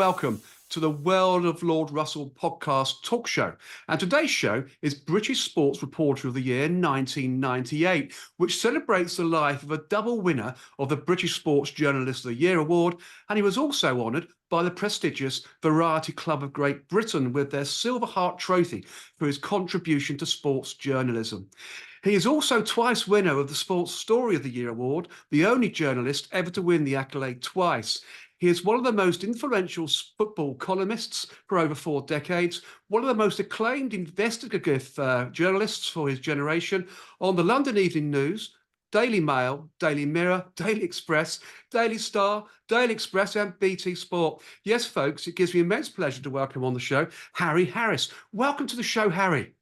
welcome to the World of Lord Russell podcast talk show. And today's show is British Sports Reporter of the Year 1998, which celebrates the life of a double winner of the British Sports Journalist of the Year award. And he was also honoured by the prestigious Variety Club of Great Britain with their Silver Heart Trophy for his contribution to sports journalism. He is also twice winner of the Sports Story of the Year award, the only journalist ever to win the accolade twice. He is one of the most influential football columnists for over 4 decades, one of the most acclaimed investigative journalists for his generation on the London Evening News, Daily Mail, Daily Mirror, Daily Express, Daily Star, Daily Express and BT Sport. Yes, folks, it gives me immense pleasure to welcome on the show Harry Harris. Welcome to the show, Harry.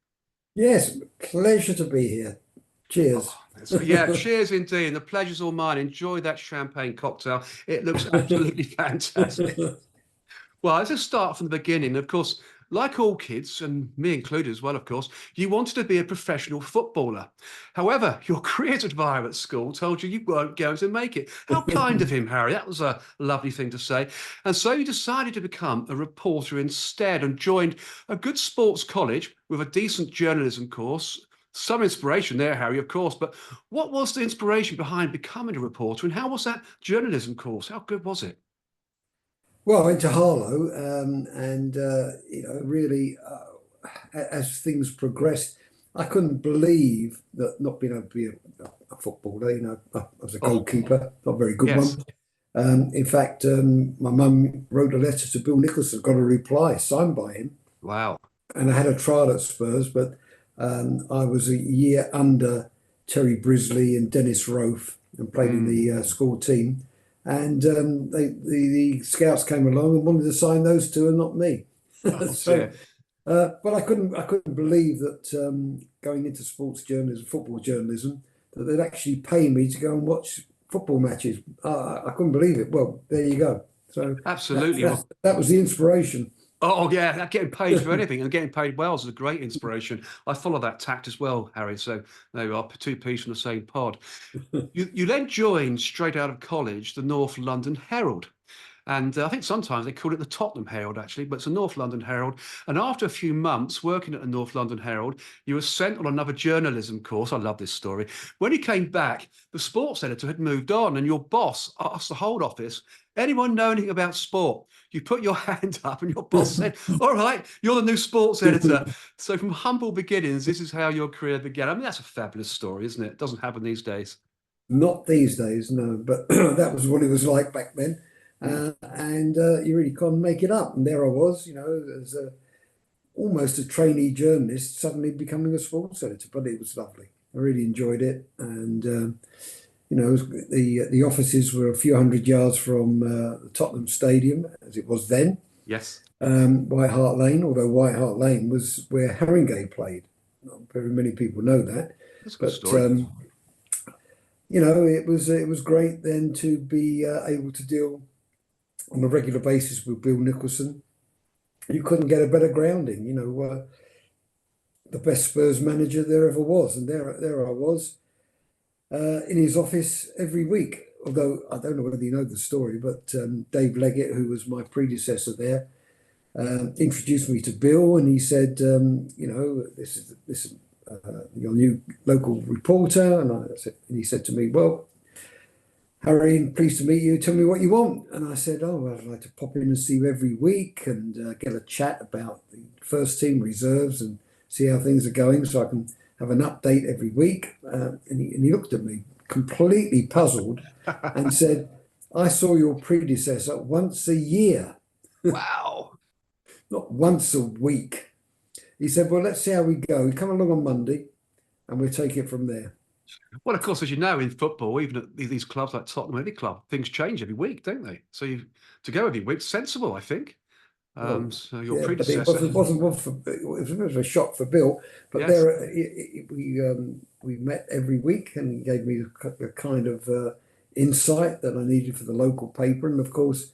Yes, pleasure to be here. Cheers. Yeah, cheers indeed. And the pleasure's all mine. Enjoy that champagne cocktail. It looks absolutely fantastic. Well, let's just start from the beginning. Of course, like all kids, and me included as well, of course, you wanted to be a professional footballer. However, your careers advisor at school told you you weren't going to make it. How kind of him, Harry. That was a lovely thing to say. And so you decided to become a reporter instead and joined a good sports college with a decent journalism course. Some inspiration there, Harry, of course, but what was the inspiration behind becoming a reporter and how was that journalism course? How good was it? Well, I went to Harlow really, as things progressed, I couldn't believe that not being able to be a footballer, I was a goalkeeper, not a very good one. In fact, my mum wrote a letter to Bill Nicholson, got a reply signed by him. Wow. And I had a trial at Spurs, but I was a year under Terry Brisley and Dennis Rofe and played in the school team. And the scouts came along and wanted to sign those two and not me. But I couldn't believe that going into sports journalism, football journalism, that they'd actually pay me to go and watch football matches. I couldn't believe it. Well, there you go. So absolutely, that was the inspiration. Oh, yeah, getting paid for anything and getting paid well is a great inspiration. I follow that tact as well, Harry. So there we are, two peas from the same pod. You then joined, straight out of college, the North London Herald. And I think sometimes they call it the Tottenham Herald, actually, but it's the North London Herald. And after a few months working at the North London Herald, you were sent on another journalism course. I love this story. When you came back, the sports editor had moved on and your boss asked the hold office, anyone know anything about sport? You put your hand up and your boss said, all right, you're the new sports editor. So from humble beginnings, this is how your career began. I mean, that's a fabulous story, isn't it? It doesn't happen these days. Not these days, no, but that was what it was like back then. You really can't make it up. And there I was, as almost a trainee journalist, suddenly becoming a sports editor. But it was lovely. I really enjoyed it. And, the offices were a few hundred yards from the Tottenham Stadium, as it was then. Yes. White Hart Lane, although White Hart Lane was where Haringey played. Not very many people know that. That's a good story. It was great then to be able to deal on a regular basis with Bill Nicholson. You couldn't get a better grounding, the best Spurs manager there ever was. And there I was in his office every week. Although I don't know whether you know the story, but Dave Leggett, who was my predecessor there, introduced me to Bill and he said, this is your new local reporter. And he said to me, well, Harry, pleased to meet you. Tell me what you want. And I said, I'd like to pop in and see you every week and get a chat about the first team reserves and see how things are going so I can have an update every week. And he looked at me completely puzzled and said, I saw your predecessor once a year. Wow. Not once a week. He said, well, let's see how we go. We come along on Monday and we'll take it from there. Well, of course, as you know, in football, even at these clubs like Tottenham, any club, things change every week, don't they? So to go every week, sensible, I think. So your predecessor. But it wasn't one it was a bit of a shock for Bill. But yes. We met every week and he gave me the kind of insight that I needed for the local paper. And of course,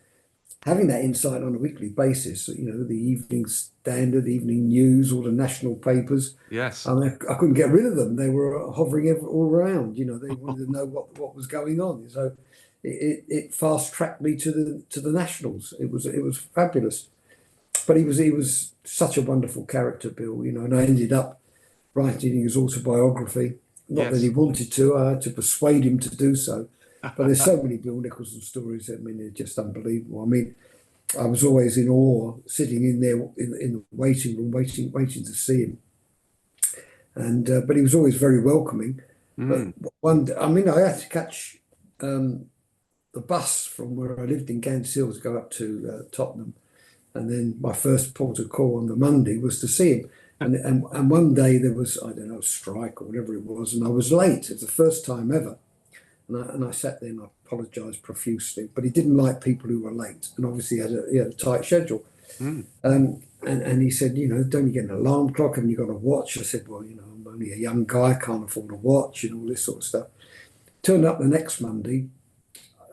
having that insight on a weekly basis, the Evening Standard, Evening News, all the national papers. Yes. I couldn't get rid of them. They were hovering all around. They wanted to know what was going on. So it fast tracked me to the nationals. It was fabulous. But he was such a wonderful character, Bill. And I ended up writing his autobiography. Not that he Yes. wanted to. I had to persuade him to do so. But there's so many Bill Nicholson stories. I mean, they're just unbelievable. I mean, I was always in awe, sitting in there in the waiting room, waiting to see him. And but he was always very welcoming. But Mm. I mean, I had to catch the bus from where I lived in Gants Hill to go up to Tottenham, and then my first port of call on the Monday was to see him. And one day there was, I don't know, a strike or whatever it was, and I was late. It's the first time ever. And I sat there and I apologised profusely, but he didn't like people who were late, and obviously he had a tight schedule. Mm. And he said, don't you get an alarm clock? Haven't you got a watch? I said, well, I'm only a young guy, can't afford a watch and all this sort of stuff. Turned up the next Monday,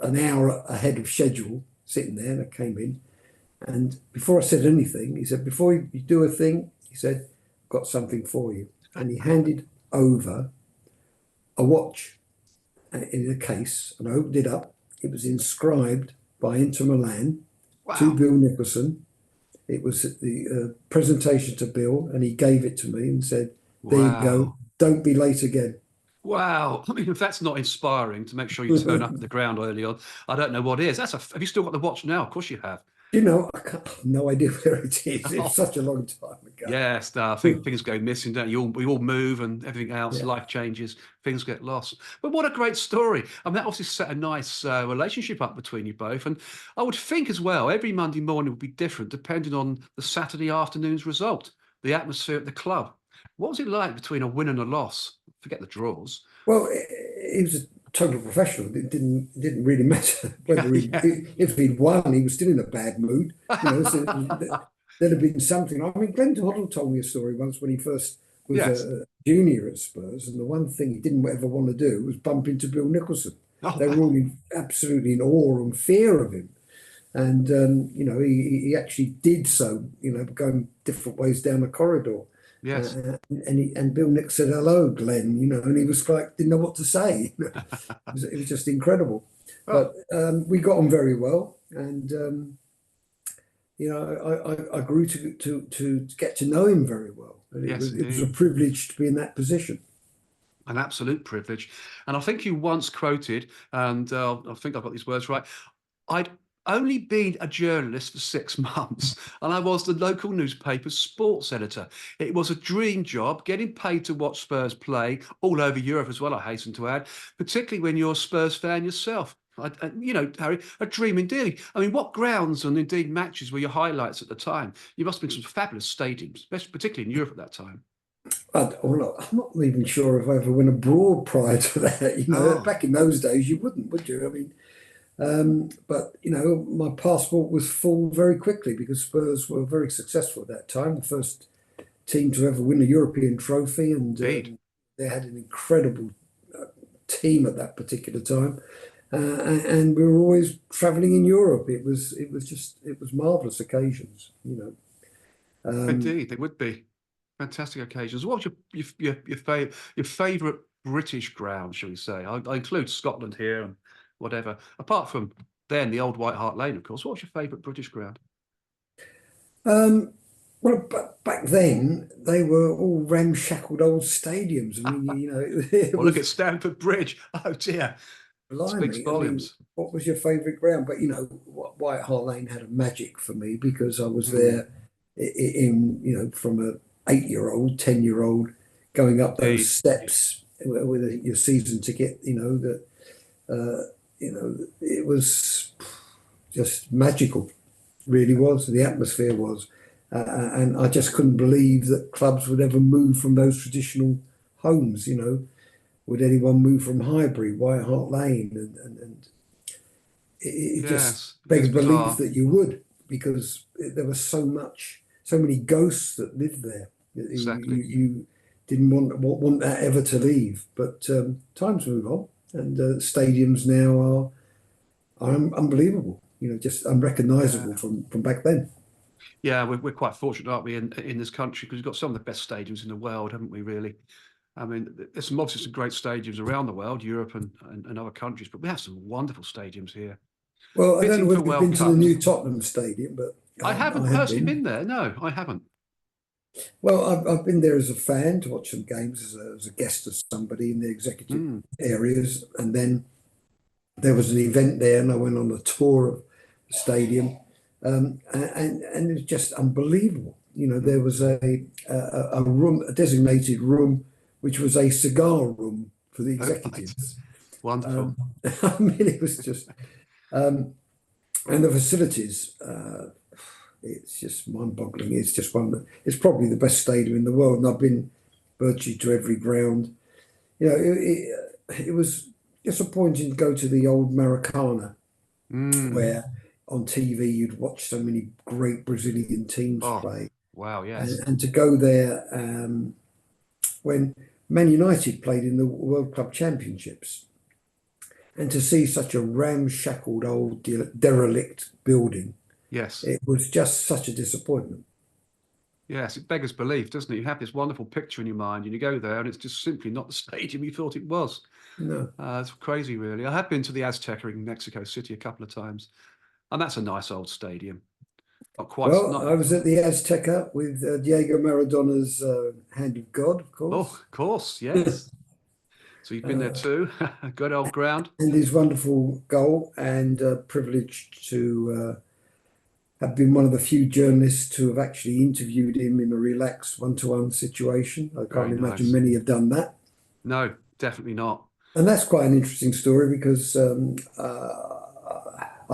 an hour ahead of schedule, sitting there, and I came in. And before I said anything, he said, before you do a thing, he said, I've got something for you. And he handed over a watch in a case, and I opened it up. It was inscribed by Inter Milan to Wow. Bill Nicholson. It was the presentation to Bill, and he gave it to me and said, there you go, Wow. don't be late again. Wow. I mean, if that's not inspiring to make sure you turn up at the ground early on, I don't know what is. Have you still got the watch now? Of course you have. I have no idea where it is. It's Oh, such a long time ago. yes, no, I think things go missing, don't you? We all move and everything else, Yeah. life changes, things get lost. But what a great story. I mean, that obviously set a nice relationship up between you both. And I would think as well, every Monday morning would be different depending on the Saturday afternoon's result, the atmosphere at the club. What was it like between a win and a loss? Forget the draws. Well, he was a total professional. It didn't really matter whether Yeah. if he'd won, he was still in a bad mood. So there'd have been something. I mean, Glenn Hoddle told me a story once when he first was Yes. a junior at Spurs, and the one thing he didn't ever want to do was bump into Bill Nicholson. Oh, They were all wow. absolutely in awe and fear of him. And he actually did so. Going different ways down the corridor. Yes. And Bill Nick said hello, Glenn. And he was like didn't know what to say. It was just incredible. Oh, But we got on very well, and I grew to get to know him very well, and it yes, was a indeed. privilege to be in that position. An absolute privilege. And I think you once quoted, and I think I've got these words right. I'd only been a journalist for 6 months, and I was the local newspaper's sports editor. It was a dream job, getting paid to watch Spurs play all over Europe as well, I hasten to add, particularly when you're a Spurs fan yourself. Harry, a dream indeed. I mean, what grounds and indeed matches were your highlights at the time? You must have been some fabulous stadiums, especially particularly in Europe at that time. I'm not even sure if I ever went abroad prior to that. Oh, Back in those days, you wouldn't, would you? I mean, but my passport was full very quickly because Spurs were very successful at that time, the first team to ever win a European trophy, and indeed. they had an incredible team at that particular time, and we were always travelling in Europe. It was marvelous occasions. Um, Indeed, they would be fantastic occasions. What was your favourite British ground, shall we say? I include Scotland here and whatever. Apart from then the old White Hart Lane, of course. What was your favourite British ground? um, well, back then they were all ramshackled old stadiums. I mean, it Well, look at was Stamford Bridge. Oh dear, speaks blimey. I mean, volumes. what was your favourite ground? But White Hart Lane had a magic for me because I was Hmm, there from a 8-year-old, 10-year-old, going up those indeed, steps with your season ticket. It was just magical, really was. The atmosphere was, and I just couldn't believe that clubs would ever move from those traditional homes. Would anyone move from Highbury, White Hart Lane, and it just yes, it is begged belief bizarre. that you would, because there was so many ghosts that lived there. You, Exactly. you didn't want that ever to leave, but times move on, and stadiums now are unbelievable. Just unrecognisable Yeah. from back then. Yeah, we're quite fortunate, aren't we, in this country because we've got some of the best stadiums in the world, haven't we? Really. I mean, there's obviously some great stadiums around the world, Europe and other countries, but we have some wonderful stadiums here. Well, I don't know Fitting for whether you've World been to the Cups. new Tottenham Stadium, but I I haven't have personally been. been there. No, I haven't. Well, I've been there as a fan to watch some games as a guest of somebody in the executive Mm. areas, and then there was an event there, and I went on a tour of the stadium, and it was just unbelievable. You know, there was a room, a designated room, which was a cigar room for the Oh, right. executives. Wonderful. I mean, it was just, and the facilities. It's just mind-boggling. It's just it's probably the best stadium in the world, and I've been virtually to every ground. You know, it was disappointing to go to the old Maracana, Mm. where on TV you'd watch so many great Brazilian teams Oh, play, wow. Yes. and to go there when Man United played in the World Club Championships, and to see such a ramshackled old derelict building, Yes. it was just such a disappointment. Yes. It beggars belief, doesn't it? You have this wonderful picture in your mind and you go there and it's just simply not the stadium you thought it was. No. It's crazy, really. I have been to the Azteca in Mexico City a couple of times, and that's a nice old stadium. Not quite, Well, not. I was at the Azteca with Diego Maradona's Hand of God, of Oh, course, of course, yes. So you've been there too. Good old ground. and his wonderful goal, and privileged to have been one of the few journalists who have actually interviewed him in a relaxed one-to-one situation. I can't Very imagine nice. many have done that. No, definitely not. And that's quite an interesting story because I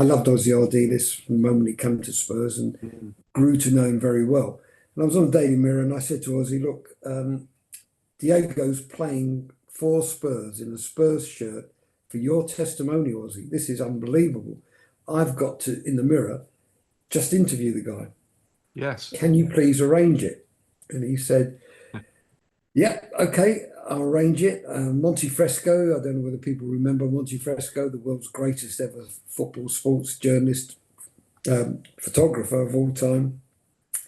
loved Ozzy Ardiles from the moment he came to Spurs and Mm. grew to know him very well. And I was on Daily Mirror and I said to Ozzy, look, Diego's playing for Spurs in a Spurs shirt for your testimonial, Ozzy. This is unbelievable. I've got to, in the Mirror, just interview the guy. Yes. Can you please arrange it? And he said, yeah, okay, I'll arrange it. Monte Fresco, I don't know whether people remember Monte Fresco, the world's greatest ever football sports journalist, photographer of all time.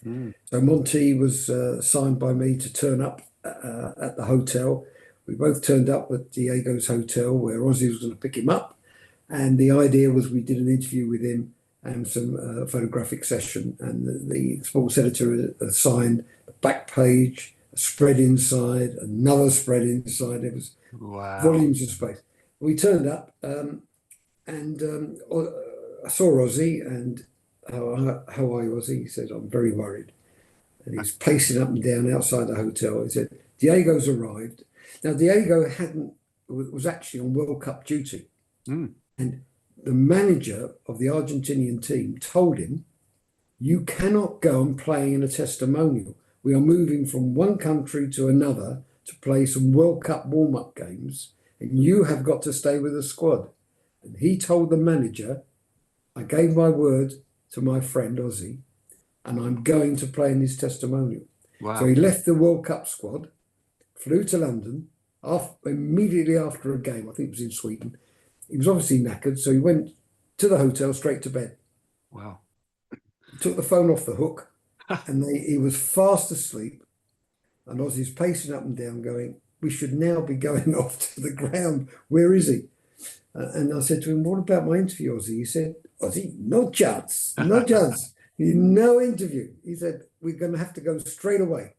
Mm. So Monty was signed by me to turn up at the hotel. We both turned up at Diego's hotel where Ozzy was going to pick him up. And the idea was we did an interview with him and some photographic session. And the sports editor assigned the back page, a spread inside, another spread inside. It was Wow. volumes of space. We turned up and I saw Ozzy and how are you, Ozzy? He said, I'm very worried. And he's pacing up and down outside the hotel. He said, Diego's arrived. Now, Diego was actually on World Cup duty. Mm. And the manager of the Argentinian team told him, you cannot go and play in a testimonial. We are moving from one country to another to play some World Cup warm-up games, and you have got to stay with the squad. And he told the manager, I gave my word to my friend Ozzy, and I'm going to play in his testimonial. So he Wow. left the World Cup squad, flew to London immediately after a game. I think it was in Sweden. He was obviously knackered, so he went to the hotel straight to bed. Wow. He took the phone off the hook, and he was fast asleep. And Ozzy's pacing up and down, going, "We should now be going off to the ground. Where is he?" And I said to him, "What about my interview, Ozzy?" He said, "Ozzy, no chance, no chance, no interview." He said, "We're going to have to go straight away."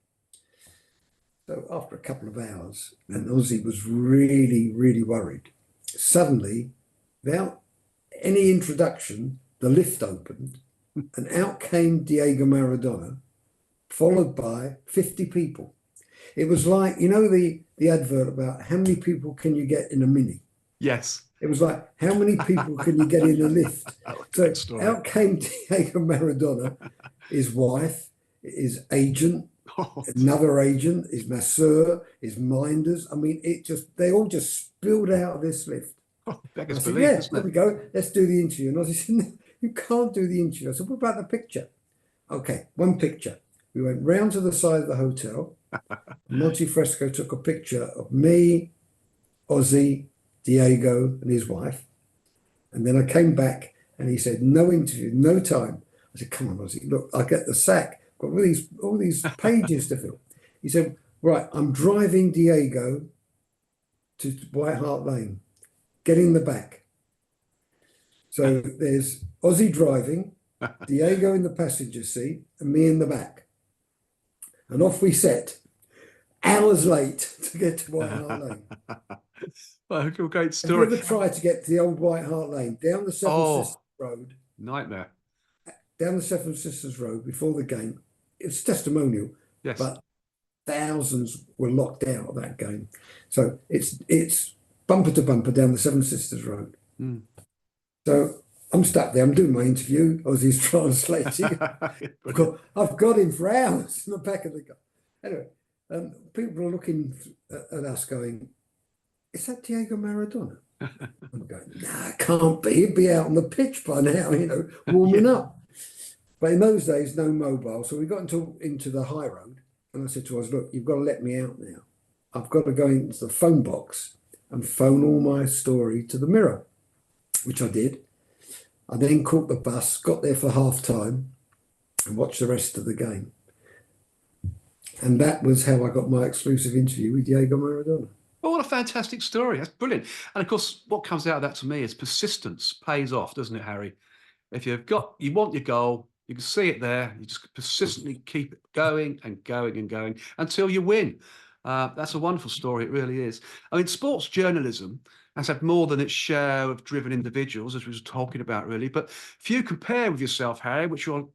So after a couple of hours, and Mm. Ozzy was really, really worried. Suddenly, without any introduction, the lift opened, and out came Diego Maradona, followed by 50 people. It was like, you know, the advert about how many people can you get in a Mini? Yes. It was like, how many people can you get in a lift? Oh, a great So story. out came Diego Maradona, his wife, his agent, Oh, another agent, his masseur, his minders. I mean, they all just spilled out of this lift. And beggars I said, belief, yeah, doesn't there it? we go. Let's do the interview. And I said, no, you can't do the interview. I said, what about the picture? Okay, one picture. We went round to the side of the hotel. Monte Fresco took a picture of me, Ozzy, Diego, and his wife. And then I came back and he said, no interview, no time. I said, come on, Ozzy, look, I get the sack. Got all these pages to fill. He said, Right, I'm driving Diego to White Hart Lane, get in the back. So there's Ozzy driving, Diego in the passenger seat, and me in the back. And off we set, hours late to get to White Hart Lane. Well, great Have you story. ever tried to get to the old White Hart Lane, down the Seven Sisters Oh, Road, nightmare. down the Seven Sisters Road before the game? It's testimonial, Yes. but thousands were locked out of that game. So it's bumper to bumper down the Seven Sisters Road. Mm. So I'm stuck there. I'm doing my interview. Ozzy's translating. Brilliant. I've got him for hours in the back of the car. Anyway, people are looking at us going, is that Diego Maradona? I'm going, nah, can't be. He'd be out on the pitch by now, warming Yeah. up. But in those days, no mobile. So we got into the high road, and I said to us, look, you've got to let me out now. I've got to go into the phone box and phone all my story to the Mirror, which I did. I then caught the bus, got there for half time, and watched the rest of the game. And that was how I got my exclusive interview with Diego Maradona. Oh, what a fantastic story. That's brilliant. And of course, what comes out of that to me is persistence pays off, doesn't it, Harry? If you want your goal, you can see it there. You just persistently keep it going and going and going until you win. That's a wonderful story. It really is. I mean, sports journalism has had more than its share of driven individuals, as we were talking about, really. But few compare with yourself, Harry, which your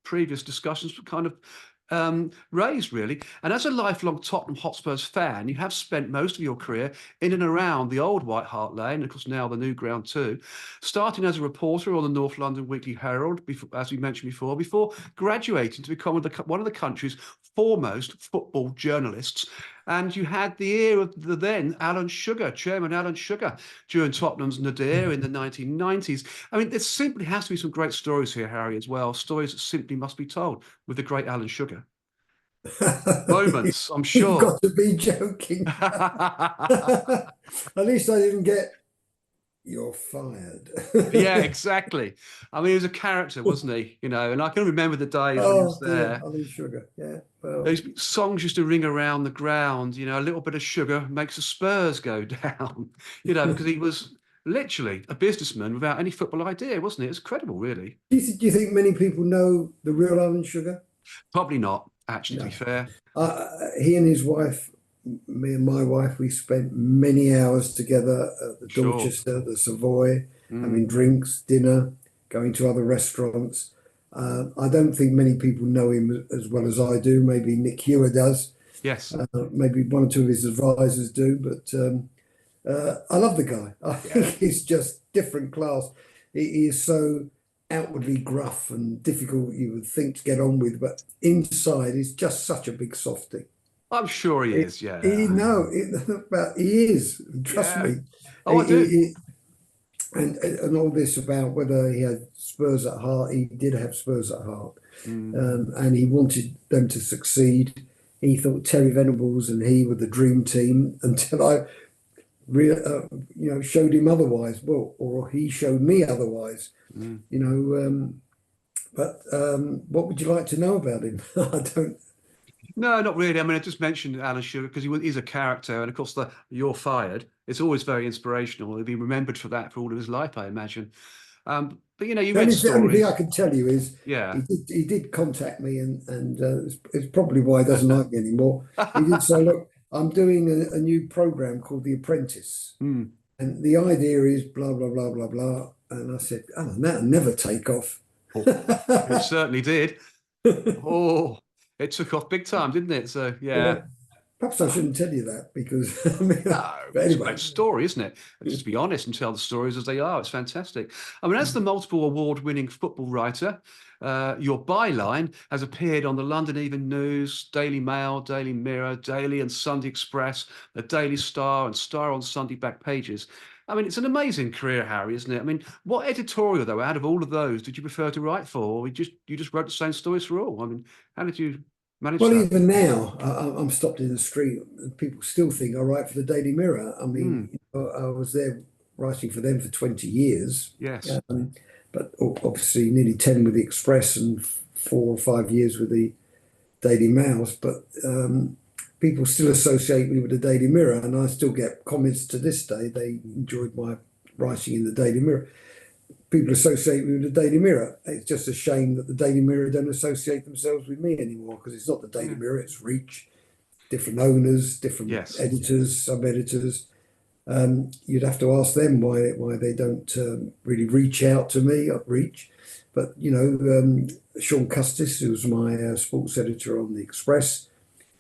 previous discussions kind of raised, really. And as a lifelong Tottenham Hotspurs fan, you have spent most of your career in and around the old White Hart Lane, and of course now the new ground too, starting as a reporter on the North London Weekly Herald, as we mentioned before graduating to become one of the country's foremost football journalists. And you had the ear of the then Alan Sugar, Chairman Alan Sugar, during Tottenham's nadir in the 1990s. I mean, there simply has to be some great stories here, Harry, as well. Stories that simply must be told with the great Alan Sugar. Moments, I'm You've sure. got to be joking. At least I didn't get, you're fired. Yeah, exactly. I mean, he was a character, wasn't he? And I can remember the days when he was Oh dear, there. honey sugar. Yeah, well, Those songs used to ring around the ground, a little bit of sugar makes the Spurs go down, because he was literally a businessman without any football idea, wasn't it? It's credible, really. do you think many people know the real Alan Sugar? Probably not, actually, to be No. fair. He and his wife, me and my wife, we spent many hours together at the Sure. Dorchester, the Savoy, having Mm. drinks, dinner, going to other restaurants. I don't think many people know him as well as I do. Maybe Nick Hewer does. Yes. Maybe one or two of his advisors do. But I love the guy. I think Yeah. he's just different class. He is so outwardly gruff and difficult, you would think, to get on with, but inside he's just such a big softie. I'm sure he is, He yeah. no, but he is. Trust Yeah. me. Oh, I do. And all this about whether he had Spurs at heart. He did have Spurs at heart, Mm. and he wanted them to succeed. He thought Terry Venables and he were the dream team until I, showed him otherwise. Well, or he showed me otherwise. Mm. But what would you like to know about him? I don't. No, not really. I mean, I just mentioned Alan Sugar because he's a character, and of course, the "You're Fired." It's always very inspirational. He'll be remembered for that for all of his life, I imagine. But you read The only thing I stories, can tell you is yeah. he did contact me, and it's probably why he doesn't like me anymore. He did say, "Look, I'm doing a new program called The Apprentice, Mm. and the idea is blah blah blah blah blah." And I said, "Oh, that'll never take off." Oh, it certainly did. Oh, it took off big time, didn't it? So Yeah, yeah. perhaps I shouldn't tell you that because I mean, No, but it's a anyway. great story, isn't it? And just to be honest and tell the stories as they are, it's fantastic. I mean, as the multiple award-winning football writer, your byline has appeared on the London Evening News, Daily Mail, Daily Mirror, Daily and Sunday Express, the Daily Star, and Star on Sunday back pages. I mean, it's an amazing career, Harry, isn't it? I mean, what editorial, though, out of all of those, did you prefer to write for, or you just wrote the same stories for all? I mean, how did you manage Well, that? even now, I'm stopped in the street and people still think I write for the Daily Mirror. I mean, Mm, I was there writing for them for 20 years, yes. but obviously nearly 10 with the Express and 4 or 5 years with the Daily Mails. But people still associate me with the Daily Mirror, and I still get comments to this day. They enjoyed my writing in the Daily Mirror. People associate me with the Daily Mirror. It's just a shame that the Daily Mirror don't associate themselves with me anymore, because it's not the Daily Yeah. Mirror, it's Reach, different owners, different Yes. editors, sub-editors. You'd have to ask them why they don't really reach out to me at Reach. But Sean Custis, who's my sports editor on the Express,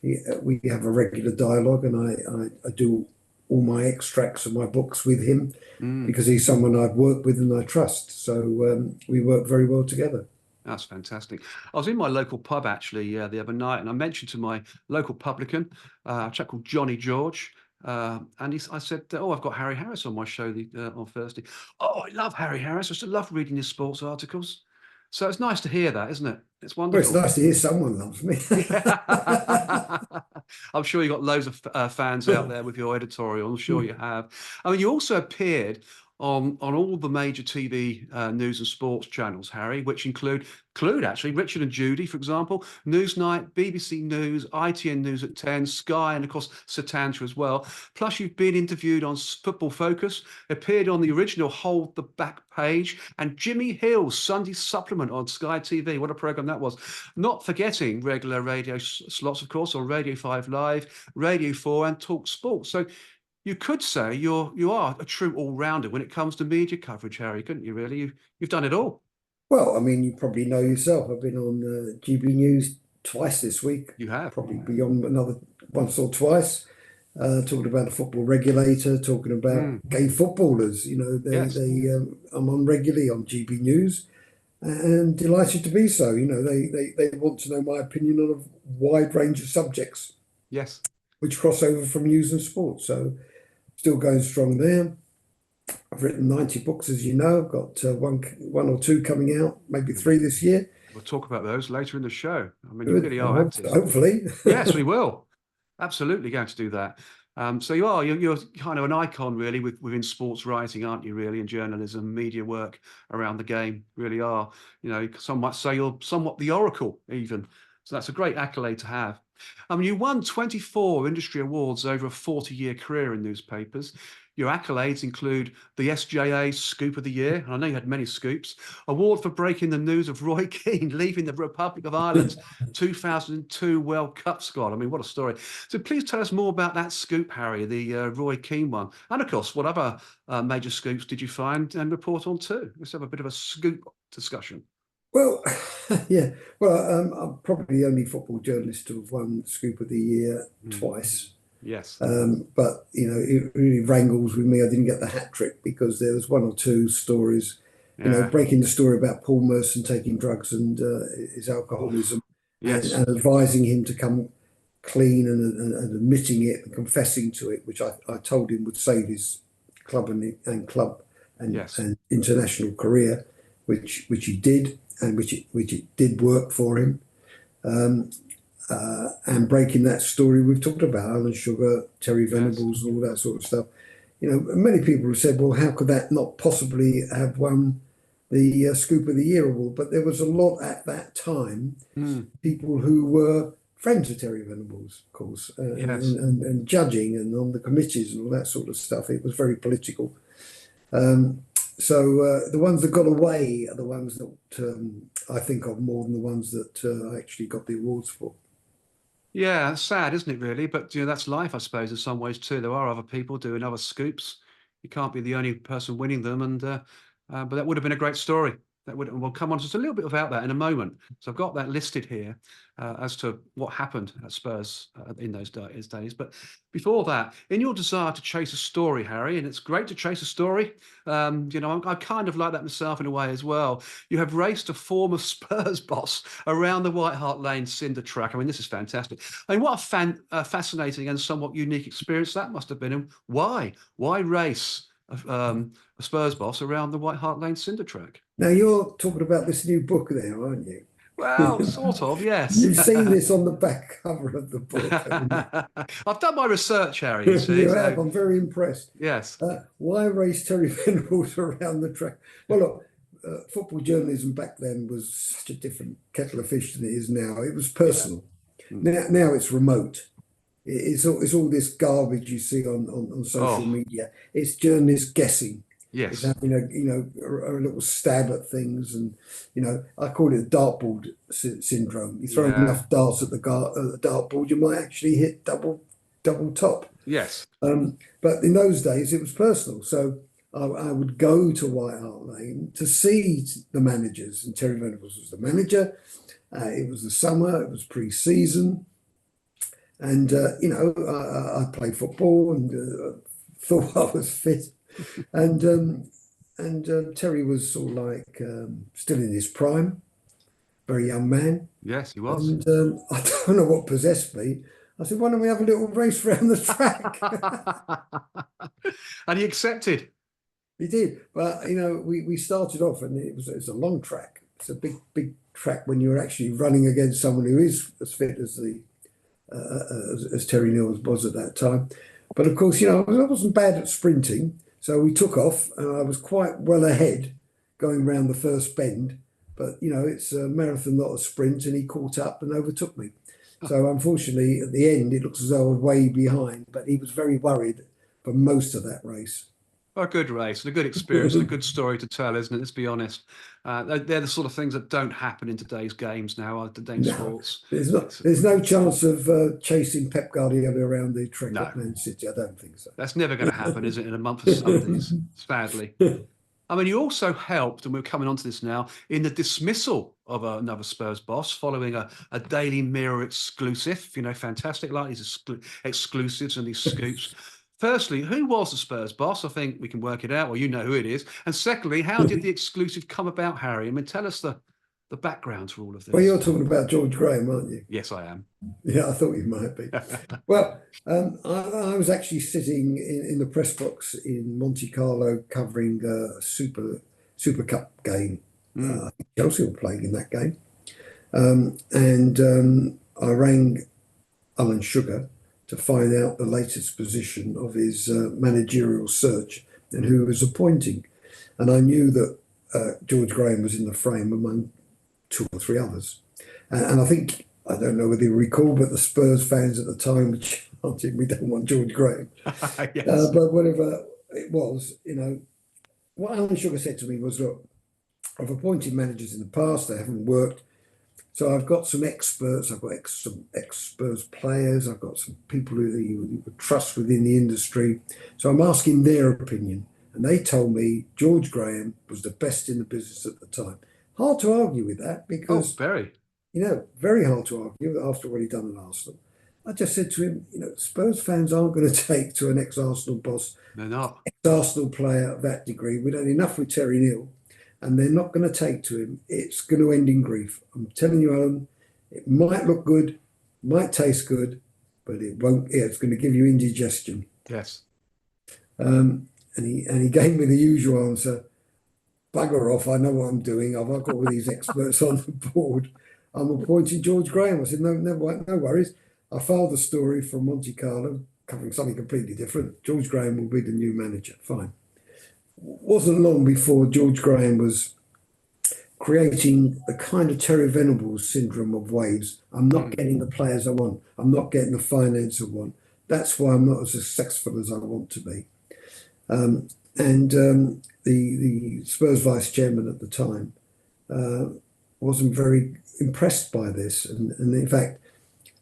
we have a regular dialogue, and I do all my extracts of my books with him Mm. because he's someone I've worked with and I trust. So we work very well together. That's fantastic. I was in my local pub actually the other night, and I mentioned to my local publican, a chap called Johnny George, and I said, "Oh, I've got Harry Harris on my show on Thursday." "Oh, I love Harry Harris. I just love reading his sports articles." So it's nice to hear that, isn't it? It's Well, it's wonderful. nice to hear someone loves me. Yeah. I'm sure you got loads of fans out there with your editorial. I'm sure you have. I mean, you also appeared on all the major TV news and sports channels, Harry, which include actually Richard and Judy, for example, Newsnight, BBC News, ITN News at 10, Sky, and of course Setanta as well. Plus, you've been interviewed on Football Focus, appeared on the original Hold the Back Page, and Jimmy Hill's Sunday Supplement on Sky TV. What a program that was! Not forgetting regular radio slots, of course, on Radio 5 Live, Radio 4, and Talk Sports. So you could say you are a true all-rounder when it comes to media coverage, Harry, couldn't you? Really, you've done it all. Well, I mean, you probably know yourself. I've been on GB News twice this week, You have. probably beyond another once or twice, talking about the football regulator, talking about Mm, gay footballers. yes. I'm on regularly on GB News, and delighted to be so. They want to know my opinion on a wide range of subjects, Yes. which cross over from news and sport. So still going strong there. I've written 90 books, as you know. I've got one or two coming out, maybe three this year. We'll talk about those later in the show. I mean, you Good. really I are hope so, active. hopefully. Yes, we will. Absolutely going to do that. So you're kind of an icon really within sports writing, aren't you? Really, in journalism, media work around the game, really are. Some might say you're somewhat the oracle, even. So that's a great accolade to have. I mean, you won 24 industry awards over a 40-year career in newspapers. Your accolades include the SJA Scoop of the Year, and I know you had many scoops, award for breaking the news of Roy Keane leaving the Republic of Ireland's 2002 World Cup squad. I mean, what a story. So please tell us more about that scoop, Harry, the Roy Keane one. And of course, what other major scoops did you find and report on too? Let's have a bit of a scoop discussion. Well, yeah. Well, I'm probably the only football journalist to have won Scoop of the Year twice. Yes. But it really wrangles with me. I didn't get the hat trick because there was one or two stories, Yeah. breaking the story about Paul Merson taking drugs and his alcoholism, Yes. and advising him to come clean and admitting it and confessing to it, which I told him would save his club and club Yes. and international career, which he did, and which it did work for him. And breaking that story we've talked about, Alan Sugar, Terry Venables, and all that sort of stuff. Many people have said, well, how could that not possibly have won the Scoop of the Year award? But there was a lot at that time, people who were friends of Terry Venables, of course, Yes. and judging and on the committees and all that sort of stuff. It was very political. So the ones that got away are the ones that I think of more than the ones that I actually got the awards for. Yeah, it's sad, isn't it, really? But that's life, I suppose, in some ways too. There are other people doing other scoops. You can't be the only person winning them, and but that would have been a great story. We'll come on to just a little bit about that in a moment. So I've got that listed here as to what happened at Spurs in those days. But before that, in your desire to chase a story, Harry, and it's great to chase a story. I kind of like that myself in a way as well. You have raced a former Spurs boss around the White Hart Lane cinder track. I mean, this is fantastic. I mean, what a fascinating and somewhat unique experience that must have been. And why? Why race a Spurs boss around the White Hart Lane cinder track? Now you're talking about this new book there, aren't you? Well, sort of, yes. You've seen this on the back cover of the book, haven't you? I've done my research, Harry, you see. You have. I'm very impressed. Yes. Why race Terry Venables around the track? Well, look, football journalism back then was such a different kettle of fish than it is now. It was personal. Yeah. Now it's remote. It's all this garbage you see on social Oh, media. It's journalists guessing. It's yes. having a little stab at things, and I call it the dartboard syndrome. You throw Yeah. enough darts at the dartboard, you might actually hit double top. Yes. But in those days, it was personal. So I would go to White Hart Lane to see the managers, and Terry Venables was the manager. It was the summer, it was pre-season, and I played football and thought I was fit. And Terry was sort of like still in his prime, very young man. Yes, he was. And I don't know what possessed me. I said, why don't we have a little race around the track? And he accepted. He did, but we started off, and it's a long track. It's a big track when you're actually running against someone who is as fit as as Terry Nils was at that time. But of course, I wasn't bad at sprinting, so we took off, and I was quite well ahead going round the first bend. But it's a marathon, not a sprint, and he caught up and overtook me. So unfortunately, at the end, it looks as though I was way behind. But he was very worried for most of that race. A good race, and a good experience, and a good story to tell, isn't it? Let's be honest. They're the sort of things that don't happen in today's games now, today's No, sports. there's no chance of chasing Pep Guardiola around the track No, at Man City. I don't think so. that's never going to happen, is it, in a month of Sundays, sadly. I mean, you also helped, and we're coming on to this now, in the dismissal of another Spurs boss following a Daily Mirror exclusive. Fantastic, like these exclusives and these scoops. Firstly, who was the Spurs boss? I think we can work it out. Well, you know who it is. And secondly, how did the exclusive come about, Harry? I mean, tell us the background to all of Well, this. you're talking about George Graham, aren't you? Yes, I am. Yeah, I thought you might be. Well, I was actually sitting in the press box in Monte Carlo covering a Super Cup game. I think Chelsea were playing in that game. And I rang Alan Sugar to find out the latest position of his managerial search and who was appointing. And I knew that George Graham was in the frame among two or three others. And I think, I don't know whether you recall, but the Spurs fans at the time were chanting, we don't want George Graham. Yes. But whatever it was, what Alan Sugar said to me was, look, I've appointed managers in the past, they haven't worked. So I've got some experts, I've got some ex-Spurs players, I've got some people who you would trust within the industry. So I'm asking their opinion. And they told me George Graham was the best in the business at the time. Hard to argue with that because, very. very hard to argue after what he'd done at Arsenal. I just said to him, Spurs fans aren't going to take to an ex-Arsenal boss, They're not. ex-Arsenal player of that degree. We've done enough with Terry Neal. And they're not going to take to him. It's going to end in grief. I'm telling you, Alan, it might look good, might taste good, but it won't. Yeah, it's going to give you indigestion. Yes. And he gave me the usual answer: bugger off. I know what I'm doing. I've got all these experts on the board. I'm appointing George Graham. I said, no, no worries. I filed the story from Monte Carlo, covering something completely different. George Graham will be the new manager. Fine. Wasn't long before George Graham was creating the kind of Terry Venables syndrome of waves. I'm not getting the players I want. I'm not getting the finance I want. That's why I'm not as successful as I want to be. The Spurs vice chairman at the time wasn't very impressed by this. And in fact,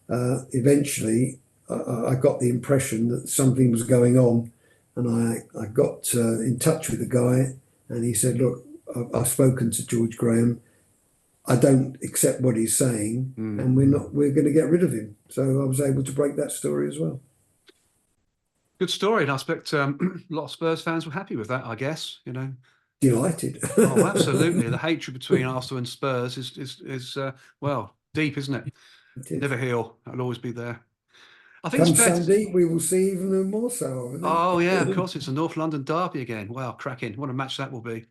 eventually I got the impression that something was going on. And I got in touch with the guy, and he said, look, I've spoken to George Graham. I don't accept what he's saying, and we're going to get rid of him. So I was able to break that story as well. Good story. And I expect a lot of Spurs fans were happy with that, I guess, Delighted. Oh, absolutely. The hatred between Arsenal and Spurs is well, deep, isn't it? Never heal. It'll always be there. I think Come it's fair Sunday, we will see even more so. Oh, yeah, of course. It's a North London derby again. Wow, cracking. What a match that will be.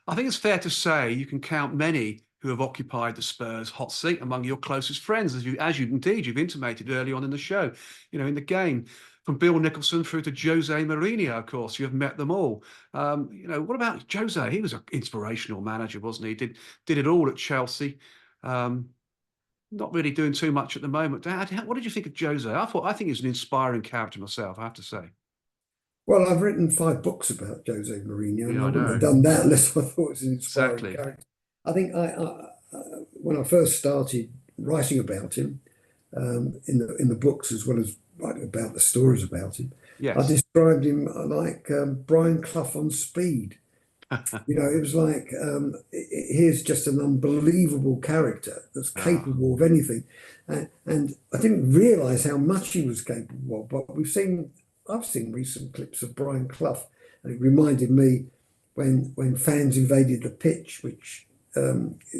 I think it's fair to say you can count many who have occupied the Spurs hot seat among your closest friends, you've intimated early on in the show, in the game. From Bill Nicholson through to Jose Mourinho, of course, you have met them all. What about Jose? He was an inspirational manager, wasn't he? Did it all at Chelsea. not really doing too much at the moment. Dad, what did you think of Jose? I think he's an inspiring character myself, I have to say. Well, I've written 5 books about Jose Mourinho, and Yeah, I I wouldn't have know. done that unless I thought it was an inspiring Exactly. character. I think when I first started writing about him, in the books as well as writing about the stories about him, I Yes. described him like Brian Clough on speed. You know, it was like here's just an unbelievable character that's Ah, capable of anything, and I didn't realise how much he was capable of. But I've seen recent clips of Brian Clough, and it reminded me when fans invaded the pitch, which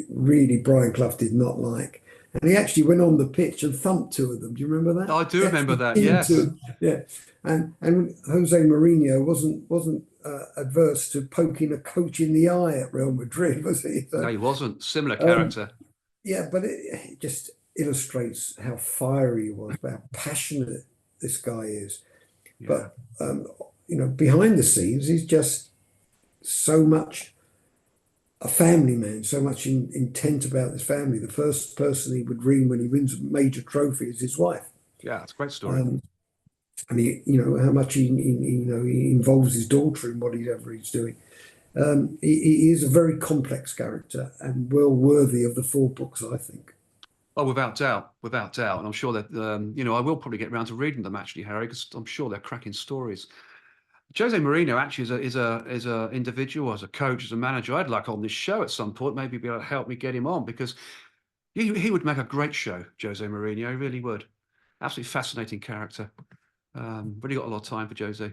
really Brian Clough did not like, and he actually went on the pitch and thumped 2 of them. Do you remember that? I do He remember actually that. pinned Yes. 2, yeah. And Jose Mourinho wasn't adverse to poking a coach in the eye at Real Madrid, was he? No, So, he wasn't. Similar um, character. yeah, but it just illustrates how fiery he was, how passionate this guy is. Yeah. But behind the scenes, he's just so much a family man, so much intent about his family. The first person he would ring when he wins a major trophy is his wife. Yeah, it's a great story. Um, and how much he involves his daughter in whatever he's doing. He is a very complex character and well worthy of the 4 books, I think. Oh, without doubt. And I'm sure that, I will probably get around to reading them actually, Harry, because I'm sure they're cracking stories. Jose Mourinho actually is a individual, as a coach, as a manager, I'd like on this show at some point, maybe be able to help me get him on, because he would make a great show, Jose Mourinho, he really would. Absolutely fascinating character. Really got a lot of time for Jose.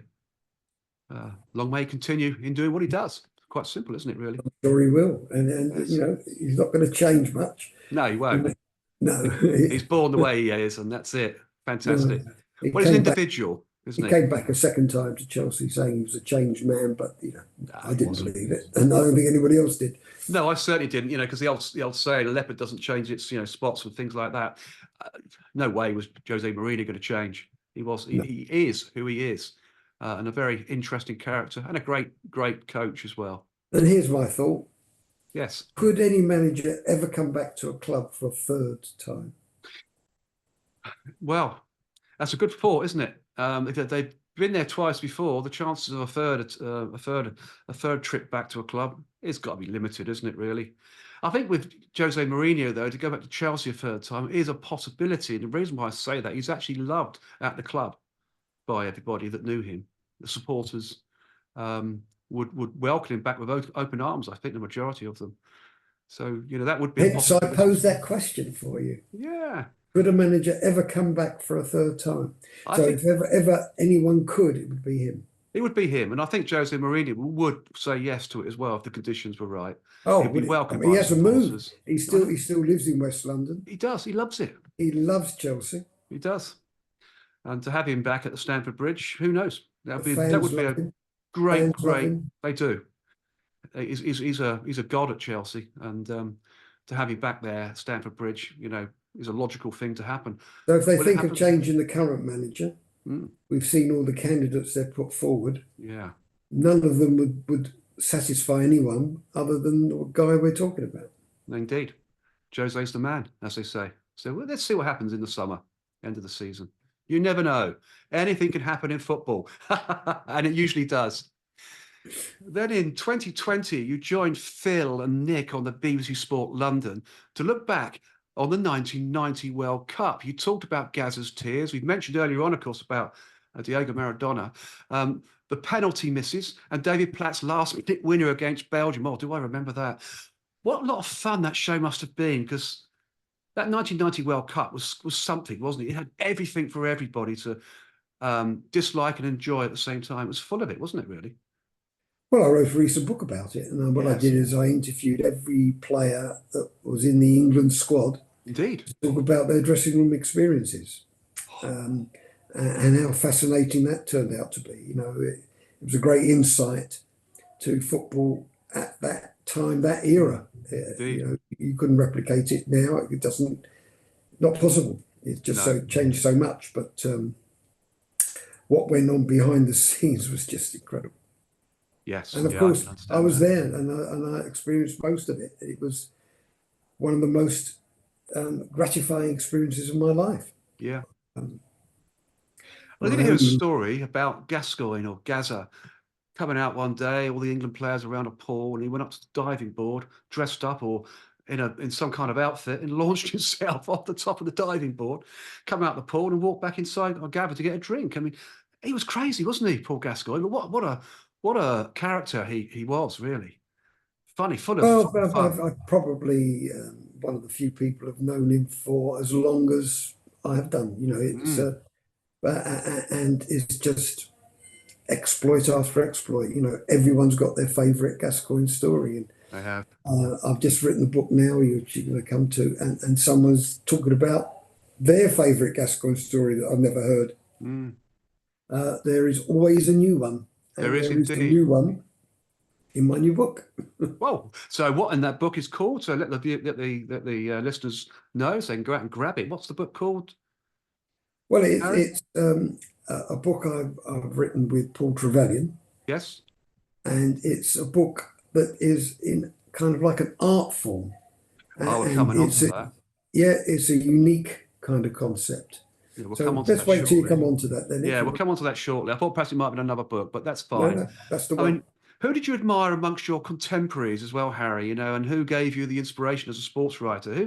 Long may he continue in doing what he does. Quite simple, isn't it, really? Sure, he will, and Yes. he's not going to change much. No, he He won't. may- No, He's born the way he is, and that's it. no. Fantastic. He Well, he's an came back. individual, He isn't he? came back a second time to Chelsea, saying he was a changed man, but No, I he didn't wasn't. believe it, and I don't think anybody else did. No, I certainly didn't. Because the old saying, a leopard doesn't change its spots and things like that. Uh, no way was Jose Mourinho going to change. No. He is who he is, and a very interesting character and a great coach as well. And here's my thought: Yes. could any manager ever come back to a club for a 3rd time? Well, that's a good thought, isn't it? If they've been there twice before, the chances of a third trip back to a club is got to be limited, isn't it? Really, I think with Jose Mourinho though, to go back to Chelsea a third time is a possibility. And the reason why I say that, he's actually loved at the club by everybody that knew him. The supporters would welcome him back with open arms. I think the majority of them. So that would be a Hence, I possibility. pose that question for you. Yeah, Could a manager ever come back for a 3rd time? I So think if ever anyone could, it would be him. it would be him, and I think Jose Mourinho would say yes to it as well if the conditions were right. Oh, He'd be would it? I welcomed mean, he by hasn't moved. supporters. He I still know. he still lives in West London. He does. He loves it. He loves Chelsea. He does. And to have him back at the Stamford Bridge, who knows? The That fans would be love a him. great, Fans love great. him. They do. He's a god at Chelsea, and to have him back there at Stamford Bridge, is a logical thing to happen. So if they Will it think of happen? changing the current manager, Mm, we've seen all the candidates they've put forward. yeah, None of them would satisfy anyone other than the guy we're talking about. indeed. Jose's the man, as they say. So let's see what happens in the summer, end of the season. You never know. Anything can happen in football, and it usually does. Then in 2020, you joined Phil and Nick on the BBC Sport London to look back on the 1990 World Cup. You talked about Gazza's tears. We've mentioned earlier on, of course, about Diego Maradona, the penalty misses, and David Platt's last-minute winner against Belgium. Oh, do I remember that? What a lot of fun that show must have been, because that 1990 World Cup was something, wasn't it? It had everything for everybody to dislike and enjoy at the same time. It was full of it, wasn't it, really? Well, I wrote a recent book about it, and what I Yes, did is I interviewed every player that was in the England squad indeed. to talk about their dressing room experiences, and how fascinating that turned out to be. It was a great insight to football at that time, that era. Indeed. You couldn't replicate it now. It doesn't, not possible. It's just No. so changed so much. But what went on behind the scenes was just incredible. Yes. And of Yeah, I course, can I understand was that. there, and I experienced most of it. It was one of the most gratifying experiences of my life. Yeah. Um, Well, I my did hear a only story about Gascoigne or Gaza coming out one day, all the England players around a pool, and he went up to the diving board, dressed up or in some kind of outfit, and launched himself off the top of the diving board, come out the pool, and walked back inside or Gabba to get a drink. I mean, he was crazy, wasn't he, Paul Gascoigne? But what a character he was, really funny, well, full of fun. I've probably one of the few people have known him for as long as I have done. You know, it's Mm, and it's just exploit after exploit. You know, everyone's got their favourite Gascoigne story, and I have. I've just written a book now, which you're going to come to, and someone's talking about their favourite Gascoigne story that I've never heard. Mm, There is always a new one, there and is there is a indeed. new one in my new book. Well, so what in that book is called? So let the listeners know so they can go out and grab it. What's the book called, Well, Harry? it's a book I've written with Paul Trevelyan, Yes. and it's a book that is in kind of like an art form, Oh, we're and coming on to that. yeah, it's a unique kind of concept. Yeah, we'll So come on to let's that wait till you shortly. come on to that then, Yeah, if you we'll want. come on to that shortly. I thought perhaps it might have been another book, but that's No, fine. no, that's the I one. mean, who did you admire amongst your contemporaries as well, Harry? You know, and who gave you the inspiration as a sports writer? Who?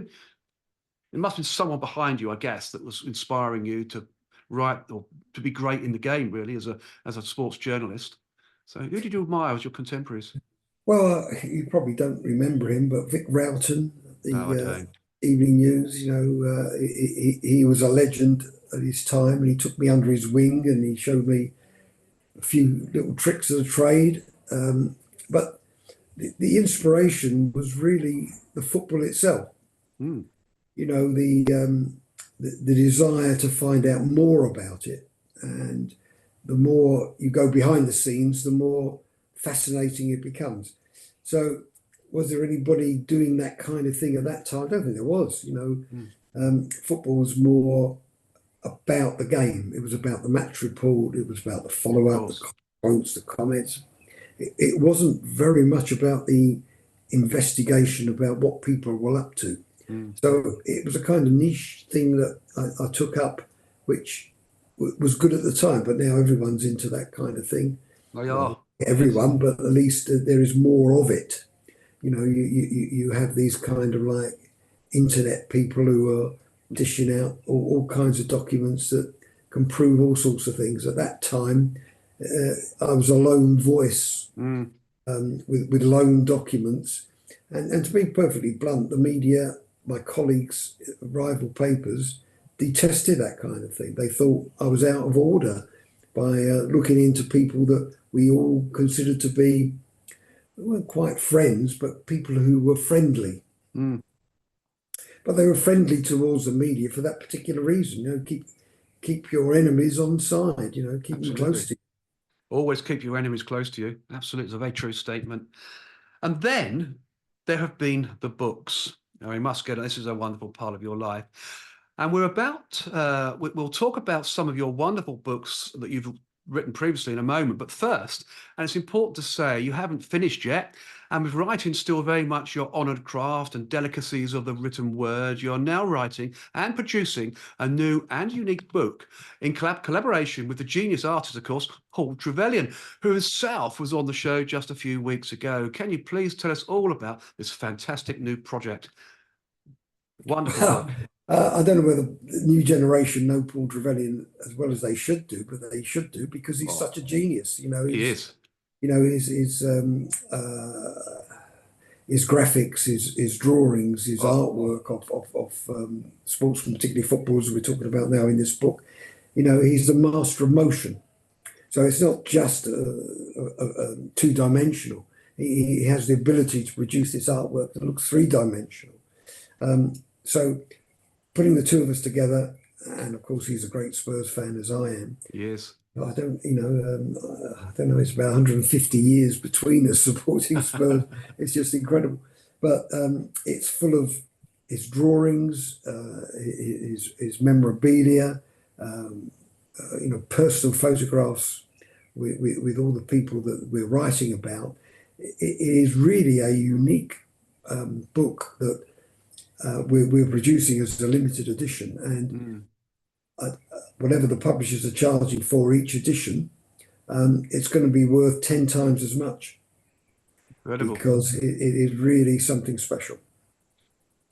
It must have been someone behind you, I guess, that was inspiring you to write or to be great in the game, really, as a sports journalist. So, who did you admire as your contemporaries? Well, you probably don't remember him, but Vic Rowton, No, I the don't. Evening News, you know, he was a legend at his time, and he took me under his wing and he showed me a few little tricks of the trade. But the inspiration was really the football itself. Mm, You know, the desire to find out more about it, and the more you go behind the scenes, the more fascinating it becomes. So, was there anybody doing that kind of thing at that time? I don't think there was. You know, mm, football was more about the game. It was about the match report. It was about the follow of up, the course. quotes, the comments. It wasn't very much about the investigation about what people were up to. Mm, So it was a kind of niche thing that I took up, which was good at the time. But now everyone's into that kind of thing. they Well, are. Yes. everyone, but at least there is more of it. You know, you have these kind of like internet people who are dishing out all kinds of documents that can prove all sorts of things. At that time, I was a lone voice Mm, with lone documents. And to be perfectly blunt, the media, my colleagues, rival papers, detested that kind of thing. They thought I was out of order by looking into people that we all considered to be, they weren't quite friends, but people who were friendly. mm, But they were friendly towards the media for that particular reason. You know, keep your enemies on side. You know, keep them close absolutely. to Always keep your enemies close to you. Absolutely. It's a very true statement. And then there have been the books. Now, we must get, this is a wonderful part of your life. And we'll talk about some of your wonderful books that you've written previously in a moment. But first, and it's important to say, you haven't finished yet. And with writing still very much your honoured craft and delicacies of the written word, you're now writing and producing a new and unique book in collaboration with the genius artist, of course, Paul Trevelyan, who himself was on the show just a few weeks ago. Can you please tell us all about this fantastic new project? Wonderful you. book. I don't know whether the new generation know Paul Trevelyan as well as they should do, but they should do because he's Oh, such a genius. he is. You know, his graphics, his drawings, his Oh, artwork of sportsmen, particularly footballers we're talking about now in this book. You know, he's the master of motion. So it's not just two-dimensional. He has the ability to produce this artwork that looks three-dimensional. So putting the two of us together, and of course he's a great Spurs fan as I am. he is. I don't, I don't know. It's about 150 years between us supporting Spurs. It's just incredible. But it's full of his drawings, his memorabilia, personal photographs with all the people that we're writing about. It is really a unique book that we're producing as a limited edition, and Mm, whatever the publishers are charging for each edition, it's going to be worth 10 times as much incredible. because it is really something special.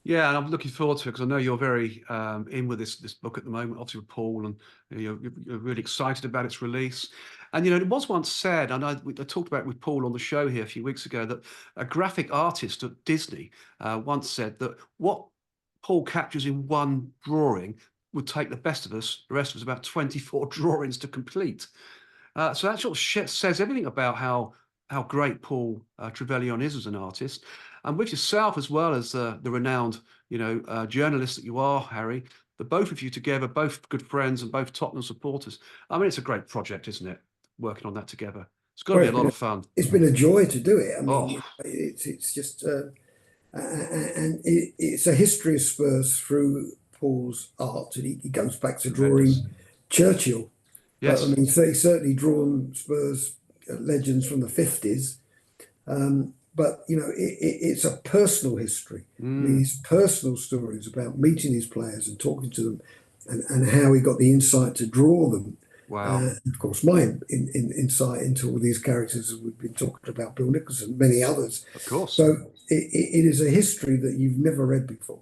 Yeah, and I'm looking forward to it because I know you're very in with this book at the moment, obviously with Paul, and you're really excited about its release. And it was once said, and I talked about it with Paul on the show here a few weeks ago, that a graphic artist at Disney once said that what Paul captures in one drawing would take the best of us, the rest of us, about 24 drawings to complete. So that sort of says everything about how great Paul Trevelyan is as an artist, and with yourself as well as the renowned, journalist that you are, Harry. The both of you together, both good friends and both Tottenham supporters. I mean, it's a great project, isn't it? Working on that together. It's got to Well, be a lot of fun. it's been a joy to do it. I mean, Oh, it's just and it's a history of Spurs through Paul's art, and he goes back to tremendous. drawing Churchill. But I Yes. mean, he's certainly drawn Spurs legends from the 50s. But it's a personal history. I mean, Mm, his personal stories about meeting his players and talking to them, and how he got the insight to draw them. wow. Of course, my insight into all these characters, we've been talking about Bill Nicholson, many others. Of course. So it is a history that you've never read before.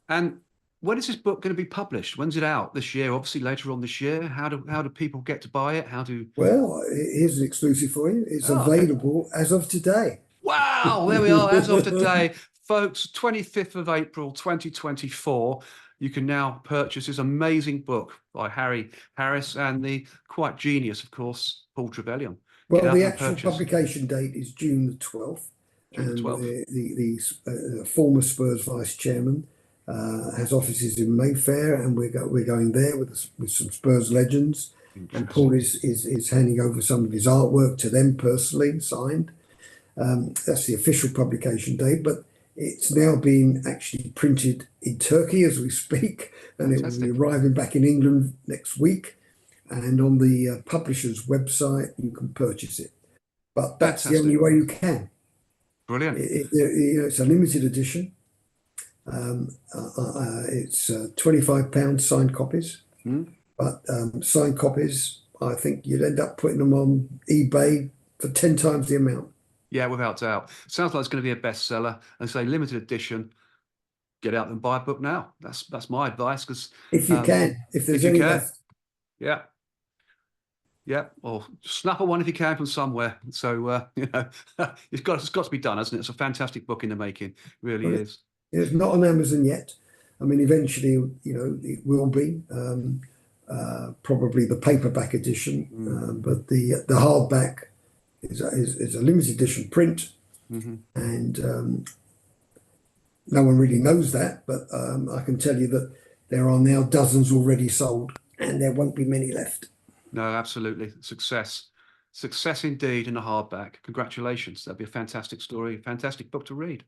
And when is this book going to be published? When's it out? This year? Obviously later on this year. How do people get to buy it? How do? Well, here's an exclusive for you. It's Oh, okay. available as of today. Wow, there we are. As of today, folks, 25th of April, 2024, you can now purchase this amazing book by Harry Harris and the quite genius, of course, Paul Trevelyan. Get Well, out the and actual purchase. publication date is June the 12th, June the and 12th. the former Spurs vice chairman has offices in Mayfair, and we're going there with some Spurs legends. And Paul Interesting. is handing over some of his artwork to them personally, signed. That's the official publication date, but it's now being actually printed in Turkey as we speak, and it will be Fantastic. arriving back in England next week. And on the publisher's website, you can purchase it. But that's the only Fantastic. way you can. Brilliant. It's a limited edition. It's £25 signed copies, Hmm? but signed copies, I think you'd end up putting them on eBay for 10 times the amount. Yeah, without doubt. Sounds like it's going to be a bestseller. And say limited edition. Get out and buy a book now. That's my advice because If you can, if if there's you any can, left. yeah. Yeah, or snap a one if you can from somewhere. So it's got to be done, hasn't it? It's a fantastic book in the making, really But is. it's not on Amazon yet. I mean, eventually, it will be probably the paperback edition, but the hardback is a limited edition print, Hmm. and no one really knows that. But I can tell you that there are now dozens already sold, and there won't be many left. No, absolutely, success indeed in a hardback. Congratulations, that'd be a fantastic story, fantastic book to read.